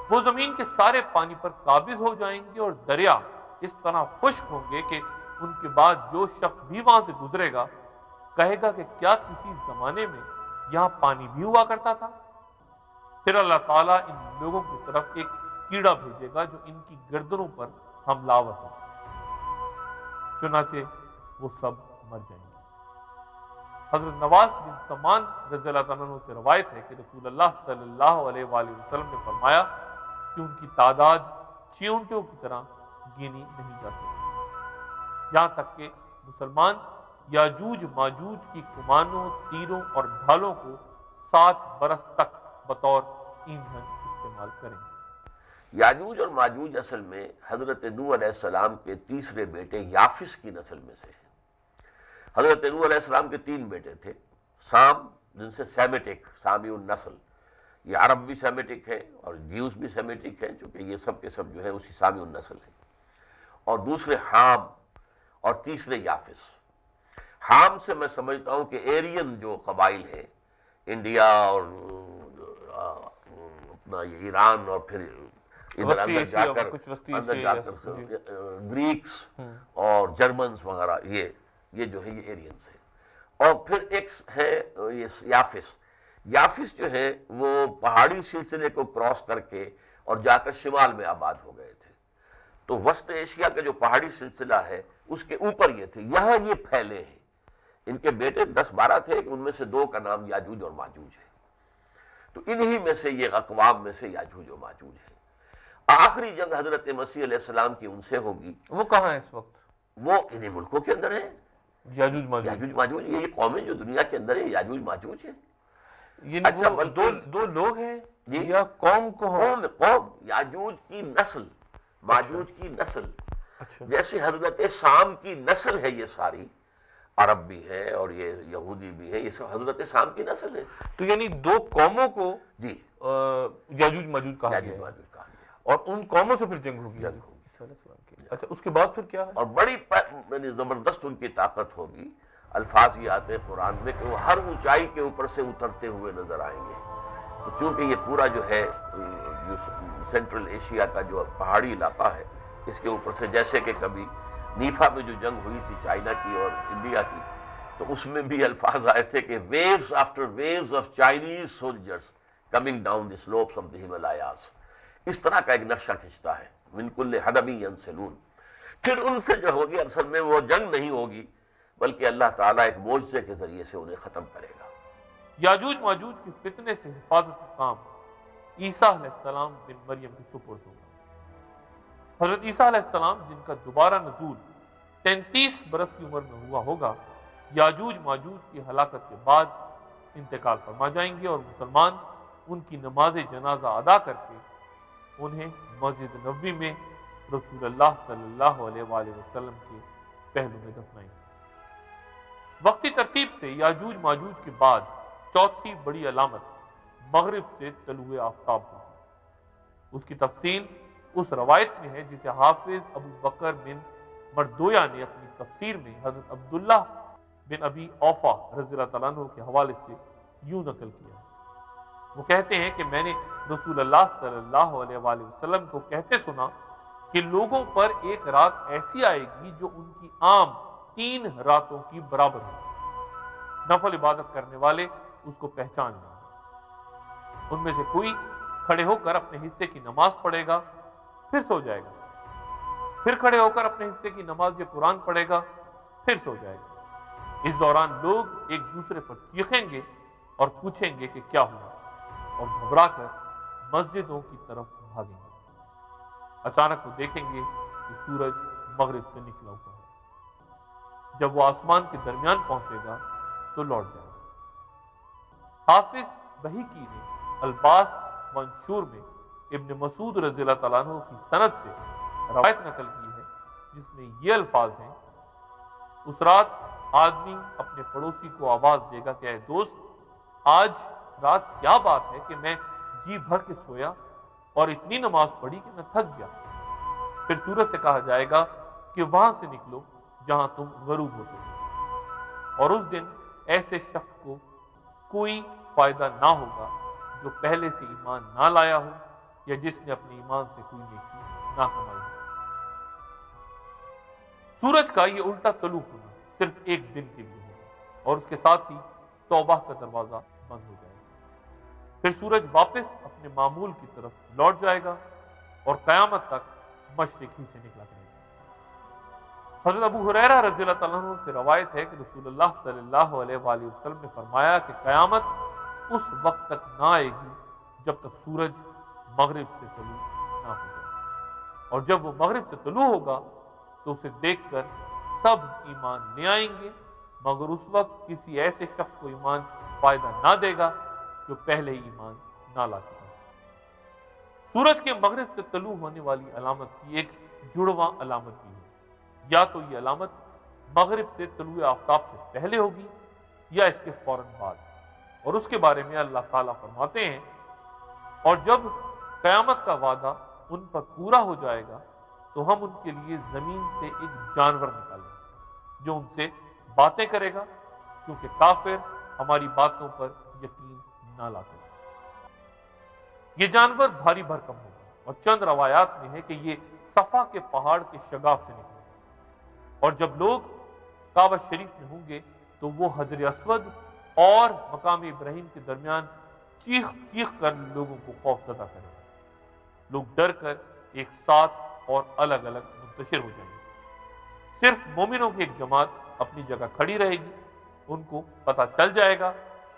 وہ زمین کے سارے پانی پر قابض ہو جائیں گے اور دریا اس طرح خشک ہوں گے کہ ان کے بعد جو شخص بھی وہاں سے گزرے گا کہے گا کہ کیا کسی زمانے میں یہاں پانی بھی ہوا کرتا تھا؟ پھر اللہ تعالیٰ ان لوگوں کی طرف ایک کیڑا بھیجے گا جو ان کی گردنوں پر حملہ آور ہوگا، چنانچہ وہ سب مر جائیں گے۔ حضرت نواس بن سمان رضی اللہ عنہ سے روایت ہے کہ رسول اللہ صلی اللہ علیہ وآلہ وسلم نے فرمایا کہ ان کی تعداد چیونٹوں کی طرح گنی نہیں جا سکتی، یہاں تک کہ مسلمان یاجوج ماجوج کی کمانوں، تیروں اور ڈھالوں کو 7 برس تک بطور ایندھن استعمال کریں گے۔ یاجوج اور ماجوج اصل میں حضرت نوح علیہ السلام کے تیسرے بیٹے یافس کی نسل میں سے ہیں۔ حضرت نوح علیہ السلام کے 3 بیٹے تھے، سام جن سے سیمیٹک، سامی النسل، یہ عرب بھی سیمیٹک ہے اور جیوز بھی سیمیٹک ہیں چونکہ یہ سب کے سب جو ہے اسی سامی النسل ہے، اور دوسرے حام اور تیسرے یافس۔ حام سے میں سمجھتا ہوں کہ ایرین جو قبائل ہیں انڈیا اور اپنا یہ ایران اور پھر ادھر اندر جا کر گریکس اور جرمنز وغیرہ، یہ جو ہے یہ ایرینز ہیں۔ اور پھر ایک ہے یہ یافس۔ یافس جو ہے وہ پہاڑی سلسلے کو کراس کر کے اور جا کر شمال میں آباد ہو گئے تھے، تو وسط ایشیا کا جو پہاڑی سلسلہ ہے اس کے اوپر یہ تھے، یہاں یہ پھیلے ہیں۔ ان کے بیٹے 10-12 تھے، ان میں سے 2 کا نام یاجوج اور ماجوج ہے، تو انہی میں سے یہ اقوام میں سے یاجوج و ماجوج ہے۔ آخری جنگ حضرت مسیح علیہ السلام کی ان سے ہوگی۔ وہ کہاں ہے اس وقت؟ وہ انہی ملکوں کے اندر ہیں، یاجوج ماجوج۔ یاجوج ماجوج یہ قومیں جو دنیا کے اندر ہیں یاجوج ماجوج ہیں۔ اچھا، دو لوگ ہیں یا قوم کو؟ قوم یاجوج کی نسل، ماجوج کی نسل، جیسے حضرت سام کی نسل ہے، یہ ساری عرب بھی ہے اور یہ یہودی بھی ہے، یہ سب حضرت سام کی نسل ہے۔ تو یعنی 2 قوموں کو جی یاجوج ماجوج کہا گیا، اور ان قوموں سے پھر جنگ ہوگی۔ اچھا، اس کے بعد پھر کیا ہے؟ اور بڑی زبردست ان کی طاقت ہوگی۔ الفاظ یہ آتے ہیں قرآن میں کہ وہ ہر اونچائی کے اوپر سے اترتے ہوئے نظر آئیں گے، تو چونکہ یہ پورا جو ہے سینٹرل ایشیا کا جو پہاڑی علاقہ ہے اس کے اوپر سے، جیسے کہ کبھی نیفا میں جو جنگ ہوئی تھی چائنا کی اور انڈیا کی، تو اس میں بھی الفاظ آئے تھے کہ waves after waves of Chinese soldiers coming down the slopes of the Himalayas، اس طرح کا ایک نقشہ کھنچتا ہے، من کل حدب ینسلون۔ پھر ان سے جو ہوگی اصل میں وہ جنگ نہیں ہوگی بلکہ اللہ تعالیٰ ایک معجزے کے ذریعے سے انہیں ختم کرے گا۔ یاجوج ماجوج کے فتنے سے حفاظت کا کام عیسیٰ علیہ السلام بن مریم کی سپرد ہوگا۔ حضرت عیسیٰ علیہ السلام جن کا دوبارہ نزول 33 برس کی عمر میں ہوا ہوگا، یاجوج ماجوج کی ہلاکت کے بعد انتقال فرما جائیں گے، اور مسلمان ان کی نماز جنازہ ادا کر کے انہیں مسجد نبوی میں رسول اللہ صلی اللہ علیہ وآلہ وسلم کے پہلو میں دفنائیں گے۔ وقتی ترتیب سے یاجوج ماجوج کے بعد چوتھی بڑی علامت مغرب سے طلوع آفتاب ہوگی۔ اس کی تفصیل اس روایت میں ہے جسے حافظ ابو بکر بن مردویا نے اپنی تفسیر میں حضرت عبداللہ بن ابی اوفا رضی اللہ تعالیٰ عنہ کے حوالے سے یوں نقل کیا. وہ کہتے ہیں کہ میں نے رسول اللہ صلی اللہ علیہ وآلہ وسلم کو کہتے سنا کہ لوگوں پر ایک رات ایسی آئے گی جو ان کی عام 3 راتوں کی برابر ہوگی. نفل عبادت کرنے والے اس کو پہچان لیں گے. ان میں سے کوئی کھڑے ہو کر اپنے حصے کی نماز پڑھے گا پھر سو جائے گا, پھر کھڑے ہو کر اپنے حصے کی نماز یا قرآن پڑھے گا پھر سو جائے گا. اس دوران لوگ ایک دوسرے پر چیخیں گے اور پوچھیں گے کہ کیا ہوا, اور گھبرا کر مسجدوں کی طرف بھاگیں گے. اچانک وہ دیکھیں گے کہ سورج مغرب سے نکلا ہوا ہے. جب وہ آسمان کے درمیان پہنچے گا تو لوٹ جائے گا. حافظ بہیقی نے الباس منشور میں ابن مسعود رضی اللہ تعالیٰ عنہ کی سند سے روایت نقل کی ہے جس میں یہ الفاظ ہیں, اس رات آدمی اپنے پڑوسی کو آواز دے گا کہ اے دوست, آج رات کیا بات ہے کہ میں جی بھر کے سویا اور اتنی نماز پڑھی کہ میں تھک گیا. پھر سورج سے کہا جائے گا کہ وہاں سے نکلو جہاں تم غروب ہوتے ہو. اور اس دن ایسے شخص کو کوئی فائدہ نہ ہوگا جو پہلے سے ایمان نہ لایا ہو یا جس نے اپنے ایمان سے کوئی نیکی نہ کمائی ہو. سورج کا یہ الٹا طلوع ہونا صرف ایک دن کے لیے ہے اور اس کے ساتھ ہی توبہ کا دروازہ بند ہو جائے گا. پھر سورج واپس اپنے معمول کی طرف لوٹ جائے گا اور قیامت تک مشرق ہی سے نکلا کرے گا. حضرت ابو ہریرہ رضی اللہ تعالیٰ عنہ سے روایت ہے کہ رسول اللہ صلی اللہ علیہ وآلہ وسلم نے فرمایا کہ قیامت اس وقت تک نہ آئے گی جب تک سورج مغرب سے طلوع نہ ہو جائے, اور جب وہ مغرب سے طلوع ہوگا تو اسے دیکھ کر سب ایمان لے آئیں گے, مگر اس وقت کسی ایسے شخص کو ایمان فائدہ نہ دے گا جو پہلے ہی ایمان نہ لا چکا. سورج کے مغرب سے طلوع ہونے والی علامت کی ایک جڑواں علامت بھی ہے. یا تو یہ علامت مغرب سے طلوع آفتاب سے پہلے ہوگی یا اس کے فوراً بعد, اور اس کے بارے میں اللہ تعالیٰ فرماتے ہیں, اور جب قیامت کا وعدہ ان پر پورا ہو جائے گا تو ہم ان کے لیے زمین سے ایک جانور نکالیں گے جو ان سے باتیں کرے گا, کیونکہ کافر ہماری باتوں پر یقین نہ لاتے. یہ جانور بھاری بھرکم ہوگا, اور چند روایات میں ہے کہ یہ صفا کے پہاڑ کے شگاف سے نکلے گا, اور جب لوگ کعبہ شریف میں ہوں گے تو وہ حجر اسود اور مقام ابراہیم کے درمیان چیخ چیخ کر لوگوں کو خوف زدہ کرے گا. لوگ ڈر کر ایک ساتھ اور الگ الگ منتشر ہو جائیں گے. صرف مومنوں کی ایک جماعت اپنی جگہ کھڑی رہے گی. ان کو پتہ چل جائے گا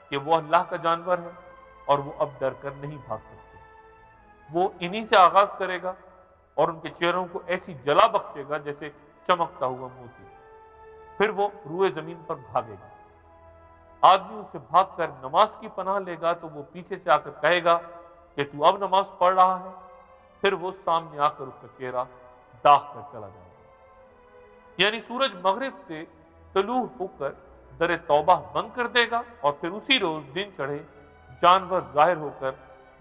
کہ وہ اللہ کا جانور ہے اور وہ اب ڈر کر نہیں بھاگ سکتے. وہ انہی سے آغاز کرے گا اور ان کے چہروں کو ایسی جلا بخشے گا جیسے چمکتا ہوا موتی. پھر وہ روئے زمین پر بھاگے گا. آدمی اسے بھاگ کر نماز کی پناہ لے گا تو وہ پیچھے سے آ کر کہے گا کہ تو اب نماز پڑھ رہا ہے. پھر وہ سامنے آ کر اس کا چہرہ داغ کر چلا جائے گا. یعنی سورج مغرب سے طلوع ہو کر در توبہ بند کر دے گا, اور پھر اسی روز دن چڑھے جانور ظاہر ہو کر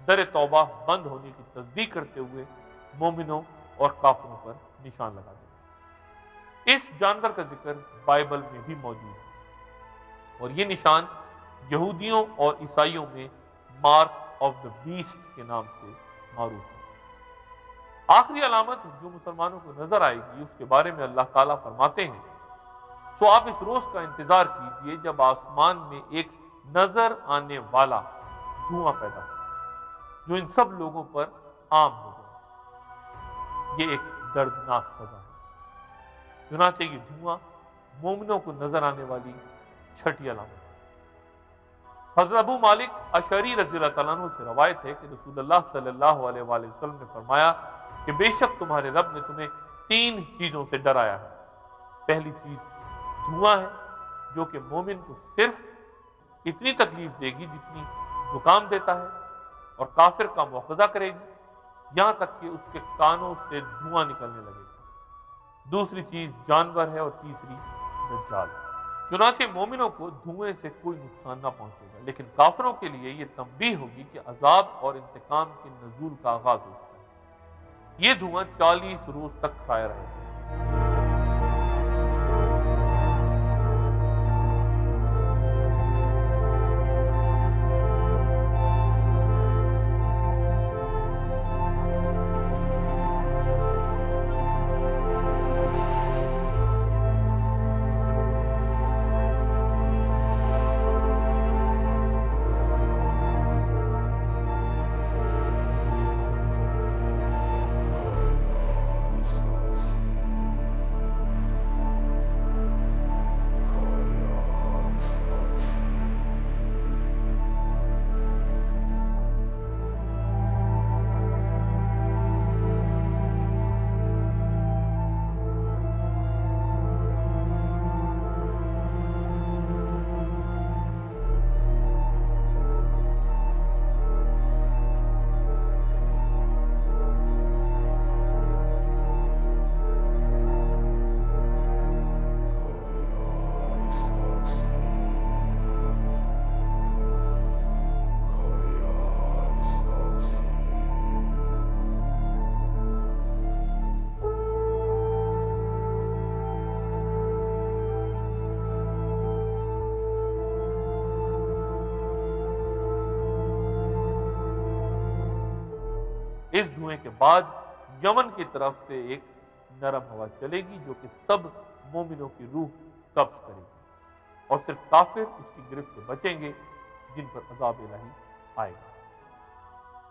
در توبہ بند ہونے کی تصدیق کرتے ہوئے مومنوں اور کافروں پر نشان لگا دے گا. اس جانور کا ذکر بائبل میں بھی موجود ہے, اور یہ نشان یہودیوں اور عیسائیوں میں مارک آف دا بیسٹ کے نام سے معروف ہے. آخری علامت جو مسلمانوں کو نظر آئے گی اس کے بارے میں اللہ تعالیٰ فرماتے ہیں, سو آپ اس روز کا انتظار کیجئے جب آسمان میں ایک نظر آنے والا دھواں پیدا ہو جو ان سب لوگوں پر عام ہو جائے. یہ ایک دردناک سزا ہے. چنانچہ یہ دھواں مومنوں کو نظر آنے والی چھٹی علامت ہے. حضرت ابو مالک اشعری رضی اللہ تعالیٰ عنہ سے روایت ہے کہ رسول اللہ صلی اللہ علیہ وآلہ وسلم نے فرمایا کہ بے شک تمہارے رب نے تمہیں 3 چیزوں سے ڈرایا ہے. پہلی چیز دھواں ہے جو کہ مومن کو صرف اتنی تکلیف دے گی جتنی زکام دیتا ہے, اور کافر کا مواخذہ کرے گی یہاں تک کہ اس کے کانوں سے دھواں نکلنے لگے گا. دوسری چیز جانور ہے, اور تیسری دجال. چنانچہ مومنوں کو دھوئیں سے کوئی نقصان نہ پہنچے گا, لیکن کافروں کے لیے یہ تنبیہ ہوگی کہ عذاب اور انتقام کے نزول کا آغاز ہو چکا ہے. یہ دھواں 40 روز تک چھایا رہے گا. اس دھوئیں کے بعد یمن کی طرف سے ایک نرم ہوا چلے گی جو کہ سب مومنوں کی روح قبض کرے گی اور صرف کافر اس کی گرفت سے بچیں گے جن پر عذاب الہی آئے گا۔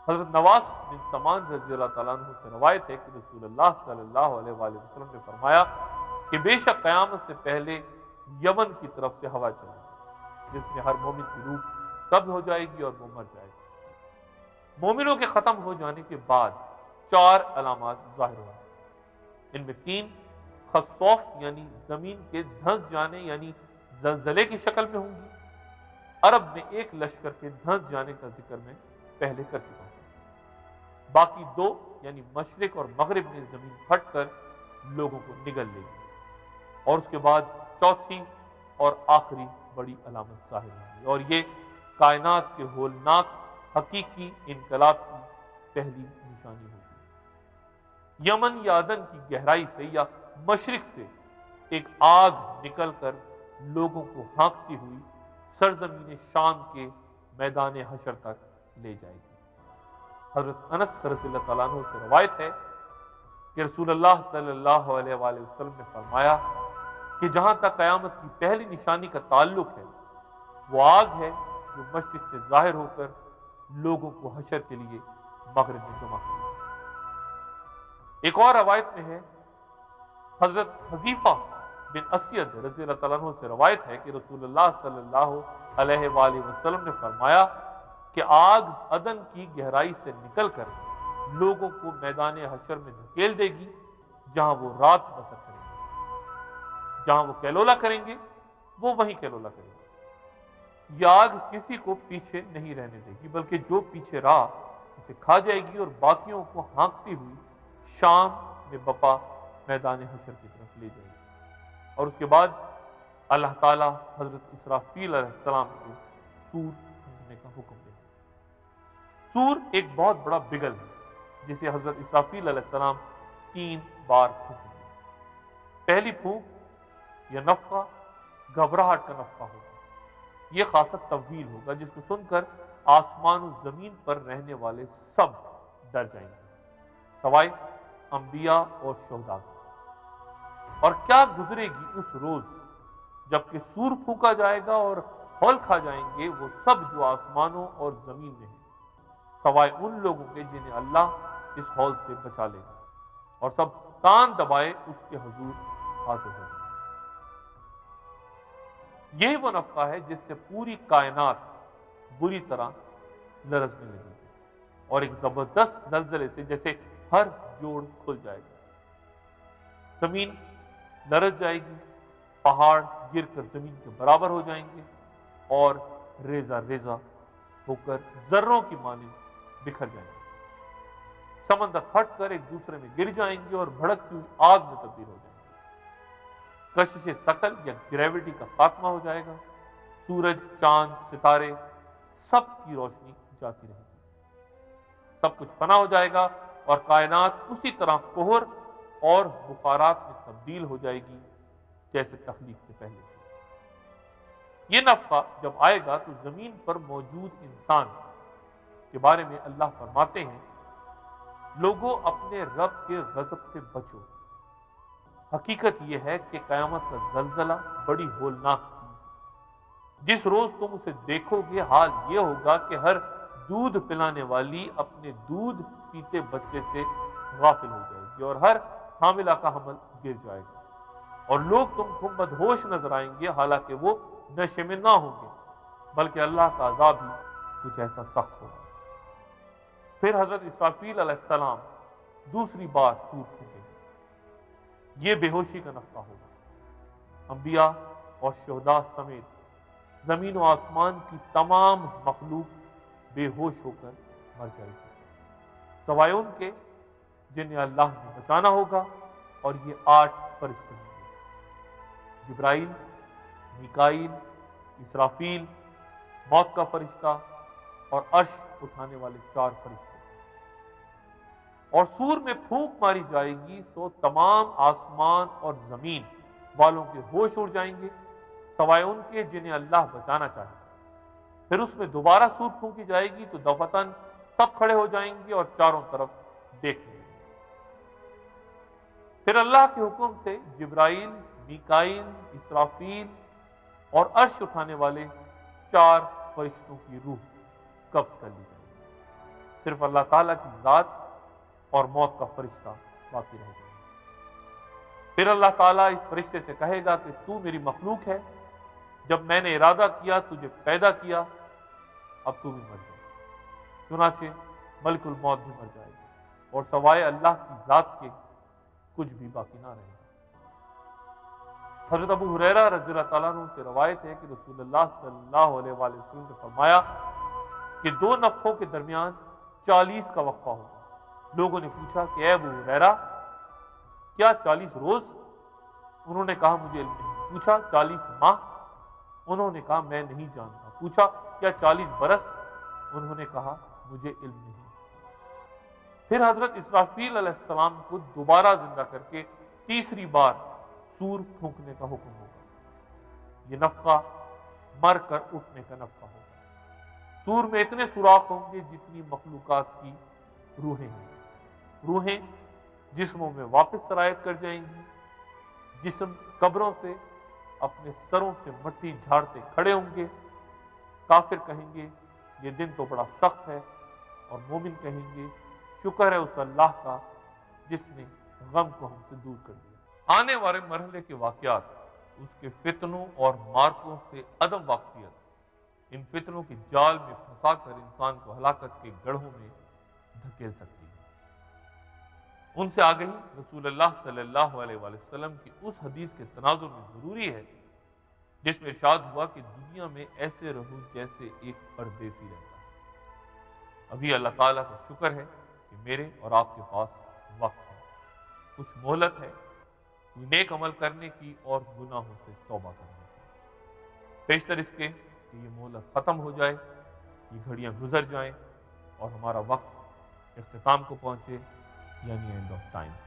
حضرت نواس بن سمان رضی اللہ تعالیٰ عنہ سے روایت ہے کہ رسول اللہ صلی اللہ علیہ وآلہ وسلم نے فرمایا کہ بے شک قیامت سے پہلے یمن کی طرف سے ہوا چلے گی جس میں ہر مومن کی روح قبض ہو جائے گی اور وہ مر جائے گا۔ مومنوں کے ختم ہو جانے کے بعد 4 علامات ظاہر ہوئیں۔ ان میں 3 خسوف یعنی زمین کے دھنس جانے یعنی زلزلے کی شکل میں ہوں گی۔ عرب میں ایک لشکر کے دھنس جانے کا ذکر میں پہلے کر چکا ہوں۔ باقی 2 یعنی مشرق اور مغرب میں زمین پھٹ کر لوگوں کو نگل لے گی، اور اس کے بعد 4تھی اور آخری بڑی علامت ظاہر ہوگی، اور یہ کائنات کے ہولناک حقیقی انقلاب کی پہلی نشانی ہوگی۔ یمن یا عدن کی گہرائی سے یا مشرق سے ایک آگ نکل کر لوگوں کو ہانکتی ہوئی سرزمین شام کے میدان حشر تک لے جائے گی۔ حضرت انس رضی اللہ تعالیٰ عنہ سے روایت ہے کہ رسول اللہ صلی اللہ علیہ وآلہ وسلم نے فرمایا کہ جہاں تک قیامت کی پہلی نشانی کا تعلق ہے وہ آگ ہے جو مشرق سے ظاہر ہو کر لوگوں کو حشر کے لیے مغرب میں جمع کرے۔ ایک اور روایت میں ہے حضرت حذیفہ بن اسید رضی اللہ تعالیٰ عنہ سے روایت ہے کہ رسول اللہ صلی اللہ علیہ وآلہ وسلم نے فرمایا کہ آگ عدن کی گہرائی سے نکل کر لوگوں کو میدان حشر میں دھکیل دے گی جہاں وہ رات بسر کریں گے، جہاں وہ کیلولا کریں گے وہ وہیں کیلولا کریں گے۔ یہ آگ کسی کو پیچھے نہیں رہنے دے گی بلکہ جو پیچھے رہا اسے کھا جائے گی اور باقیوں کو ہانکتی ہوئی شام میں بپا میدان حشر کی طرف لے جائے گی، اور اس کے بعد اللہ تعالیٰ حضرت اسرافیل علیہ السلام کو سور پھونکنے کا حکم دے گا۔ سور ایک بہت بڑا بگل ہے جسے حضرت اسرافیل علیہ السلام 3 بار پھونکیں گے۔ پہلی پھونک یا نفخہ گھبراہٹ کا نفخہ ہوگا، یہ خاصا طویل ہوگا جس کو سن کر آسمان و زمین پر رہنے والے سب ڈر جائیں گے سوائے انبیاء اور شہداء۔ اور کیا گزرے گی اس روز جبکہ سور پھونکا جائے گا اور ہول کھا جائیں گے وہ سب جو آسمانوں اور زمین میں ہیں سوائے ان لوگوں کے جنہیں اللہ اس ہول سے بچا لے گا، اور سب کان دبائے اس کے حضور حاضر ہو گئے۔ یہی وہ نفخہ ہے جس سے پوری کائنات بری طرح لرزنے لگے گی اور ایک زبردست زلزلے سے جیسے ہر جوڑ کھل جائے گا، زمین لرز جائے گی، پہاڑ گر کر زمین کے برابر ہو جائیں گے اور ریزہ ریزہ ہو کر ذروں کی مانند بکھر جائیں گے، سمندر پھٹ کر ایک دوسرے میں گر جائیں گے اور بھڑکتی ہوئی آگ میں تبدیل ہو جائیں گے، کشش ثقل یا گریوٹی کا خاتمہ ہو جائے گا، سورج چاند ستارے سب کی روشنی جاتی رہے گی، سب کچھ فنا ہو جائے گا اور کائنات اسی طرح کوہر اور بخارات میں تبدیل ہو جائے گی جیسے تخلیق سے پہلے۔ یہ نفخہ جب آئے گا تو زمین پر موجود انسان کے بارے میں اللہ فرماتے ہیں لوگوں اپنے رب کے غضب سے بچو۔ حقیقت یہ ہے کہ قیامت کا زلزلہ بڑی ہولناک چیز ہے۔ جس روز تم اسے دیکھو گے حال یہ ہوگا کہ ہر دودھ پلانے والی اپنے دودھ پیتے بچے سے غافل ہو جائے گی اور ہر حاملہ کا حمل گر جائے گا، اور لوگ تم کو مدہوش نظر آئیں گے حالانکہ وہ نشے میں نہ ہوں گے بلکہ اللہ کا عذاب ہی کچھ ایسا سخت ہوگا۔ پھر حضرت اسرافیل علیہ السلام دوسری بار سور پھونکیں گے، یہ بے ہوشی کا نفخہ ہوگا، انبیاء اور شہداء سمیت زمین و آسمان کی تمام مخلوق بے ہوش ہو کر مر جائے گی سوائے ان کے جنہیں اللہ نے بچانا ہوگا، اور یہ 8 فرشتے ہوں گے، جبرائیل، میکائیل، اسرافیل، موت کا فرشتہ اور عرش اٹھانے والے 4 فرشتے، اور سور میں پھونک ماری جائے گی سو تمام آسمان اور زمین والوں کے ہوش اڑ جائیں گے سوائے ان کے جنہیں اللہ بچانا چاہے۔ پھر اس میں دوبارہ سور پھونکی جائے گی تو دفعتاً سب کھڑے ہو جائیں گے اور چاروں طرف دیکھنے لگے۔ پھر اللہ کے حکم سے جبرائیل، میکائیل، اسرافیل اور عرش اٹھانے والے 4 فرشتوں کی روح قبض کر لی جائے گی۔ صرف اللہ تعالیٰ کی ذات اور موت کا فرشتہ باقی رہے گا۔ پھر اللہ تعالیٰ اس فرشتے سے کہے گا کہ تو میری مخلوق ہے، جب میں نے ارادہ کیا تجھے پیدا کیا، اب تو بھی مر جائے۔ چنانچہ ملک الموت بھی مر جائے گا اور سوائے اللہ کی ذات کے کچھ بھی باقی نہ رہے گا۔ حضرت ابو ہریرہ رضی اللہ تعالیٰ عنہ سے روایت ہے کہ رسول اللہ صلی اللہ علیہ وآلہ وسلم نے فرمایا کہ 2 نفخوں کے درمیان 40 کا وقفہ ہوگا۔ لوگوں نے پوچھا کہ اے ابو ہریرہ، کیا 40 روز؟ انہوں نے کہا مجھے علم نہیں۔ پوچھا 40 ماہ؟ انہوں نے کہا میں نہیں جانتا۔ پوچھا کیا 40 برس؟ انہوں نے کہا مجھے علم نہیں۔ پھر حضرت اسرافیل علیہ السلام کو دوبارہ زندہ کر کے تیسری بار سور پھونکنے کا حکم ہوگا۔ یہ نفخہ مر کر اٹھنے کا نفخہ ہوگا۔ سور میں اتنے سوراخ ہوں گے جتنی مخلوقات کی روحیں ہیں۔ روحیں جسموں میں واپس سرایت کر جائیں گی۔ جسم قبروں سے اپنے سروں سے مٹی جھاڑتے کھڑے ہوں گے۔ کافر کہیں گے یہ دن تو بڑا سخت ہے، اور مومن کہیں گے شکر ہے اس اللہ کا جس نے غم کو ہم سے دور کر دیا۔ آنے والے مرحلے کے واقعات، اس کے فتنوں اور مارکوں سے عدم واقفیت ان فتنوں کی جال میں پھنسا کر انسان کو ہلاکت کے گڑھوں میں دھکیل سکتی ہے۔ ان سے آگے ہی رسول اللہ صلی اللہ علیہ وآلہ وسلم کی اس حدیث کے تناظر میں ضروری ہے جس میں ارشاد ہوا کہ دنیا میں ایسے رہو جیسے ایک پردیسی رہتا ہے۔ ابھی اللہ تعالیٰ کا شکر ہے کہ میرے اور آپ کے پاس وقت ہے، کچھ مہلت ہے، کوئی نیک عمل کرنے کی اور گناہوں سے توبہ کرنے کی۔ بیشتر اس کے کہ یہ مہلت ختم ہو جائے، یہ گھڑیاں گزر جائیں اور ہمارا وقت اختتام کو پہنچے، یعنی اینڈ آف ٹائمز۔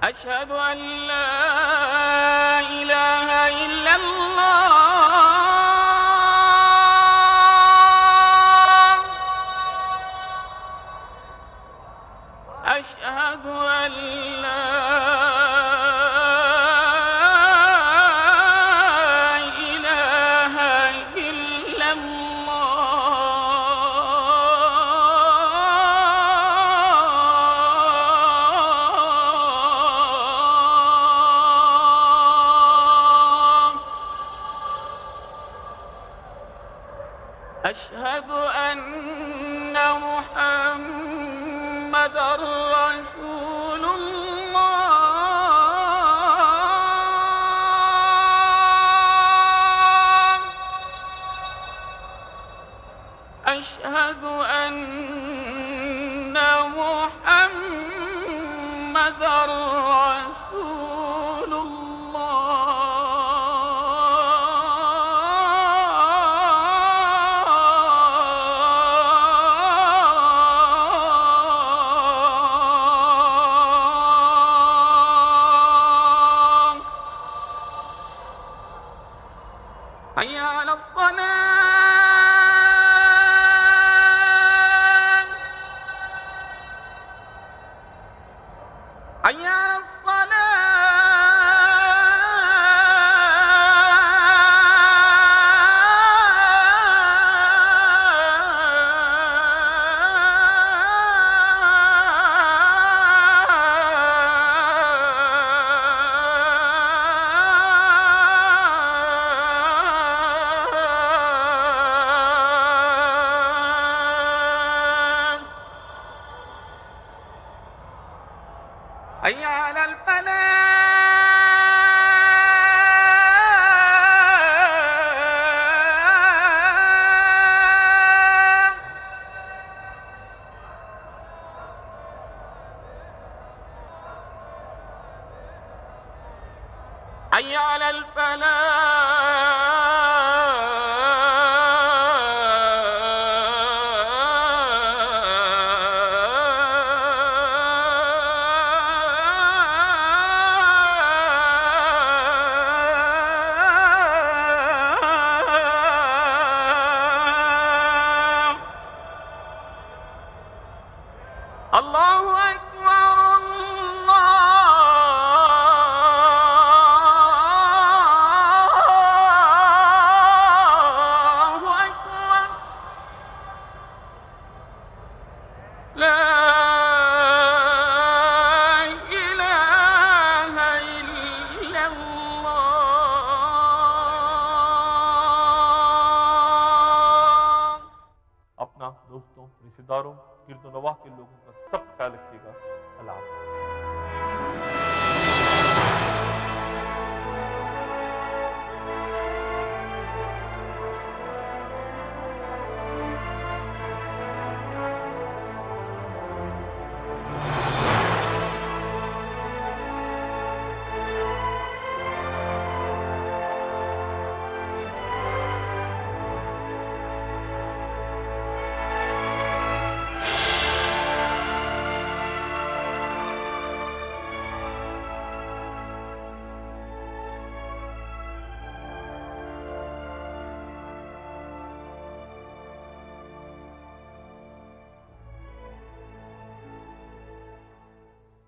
أشهد أن لا إله إلا الله أشهد أن لا إله إلا أشهد أن محمد رسول الله أشهد أن محمد رسول حي على الصلاة حي على حي على الفلاح حي على الفلاح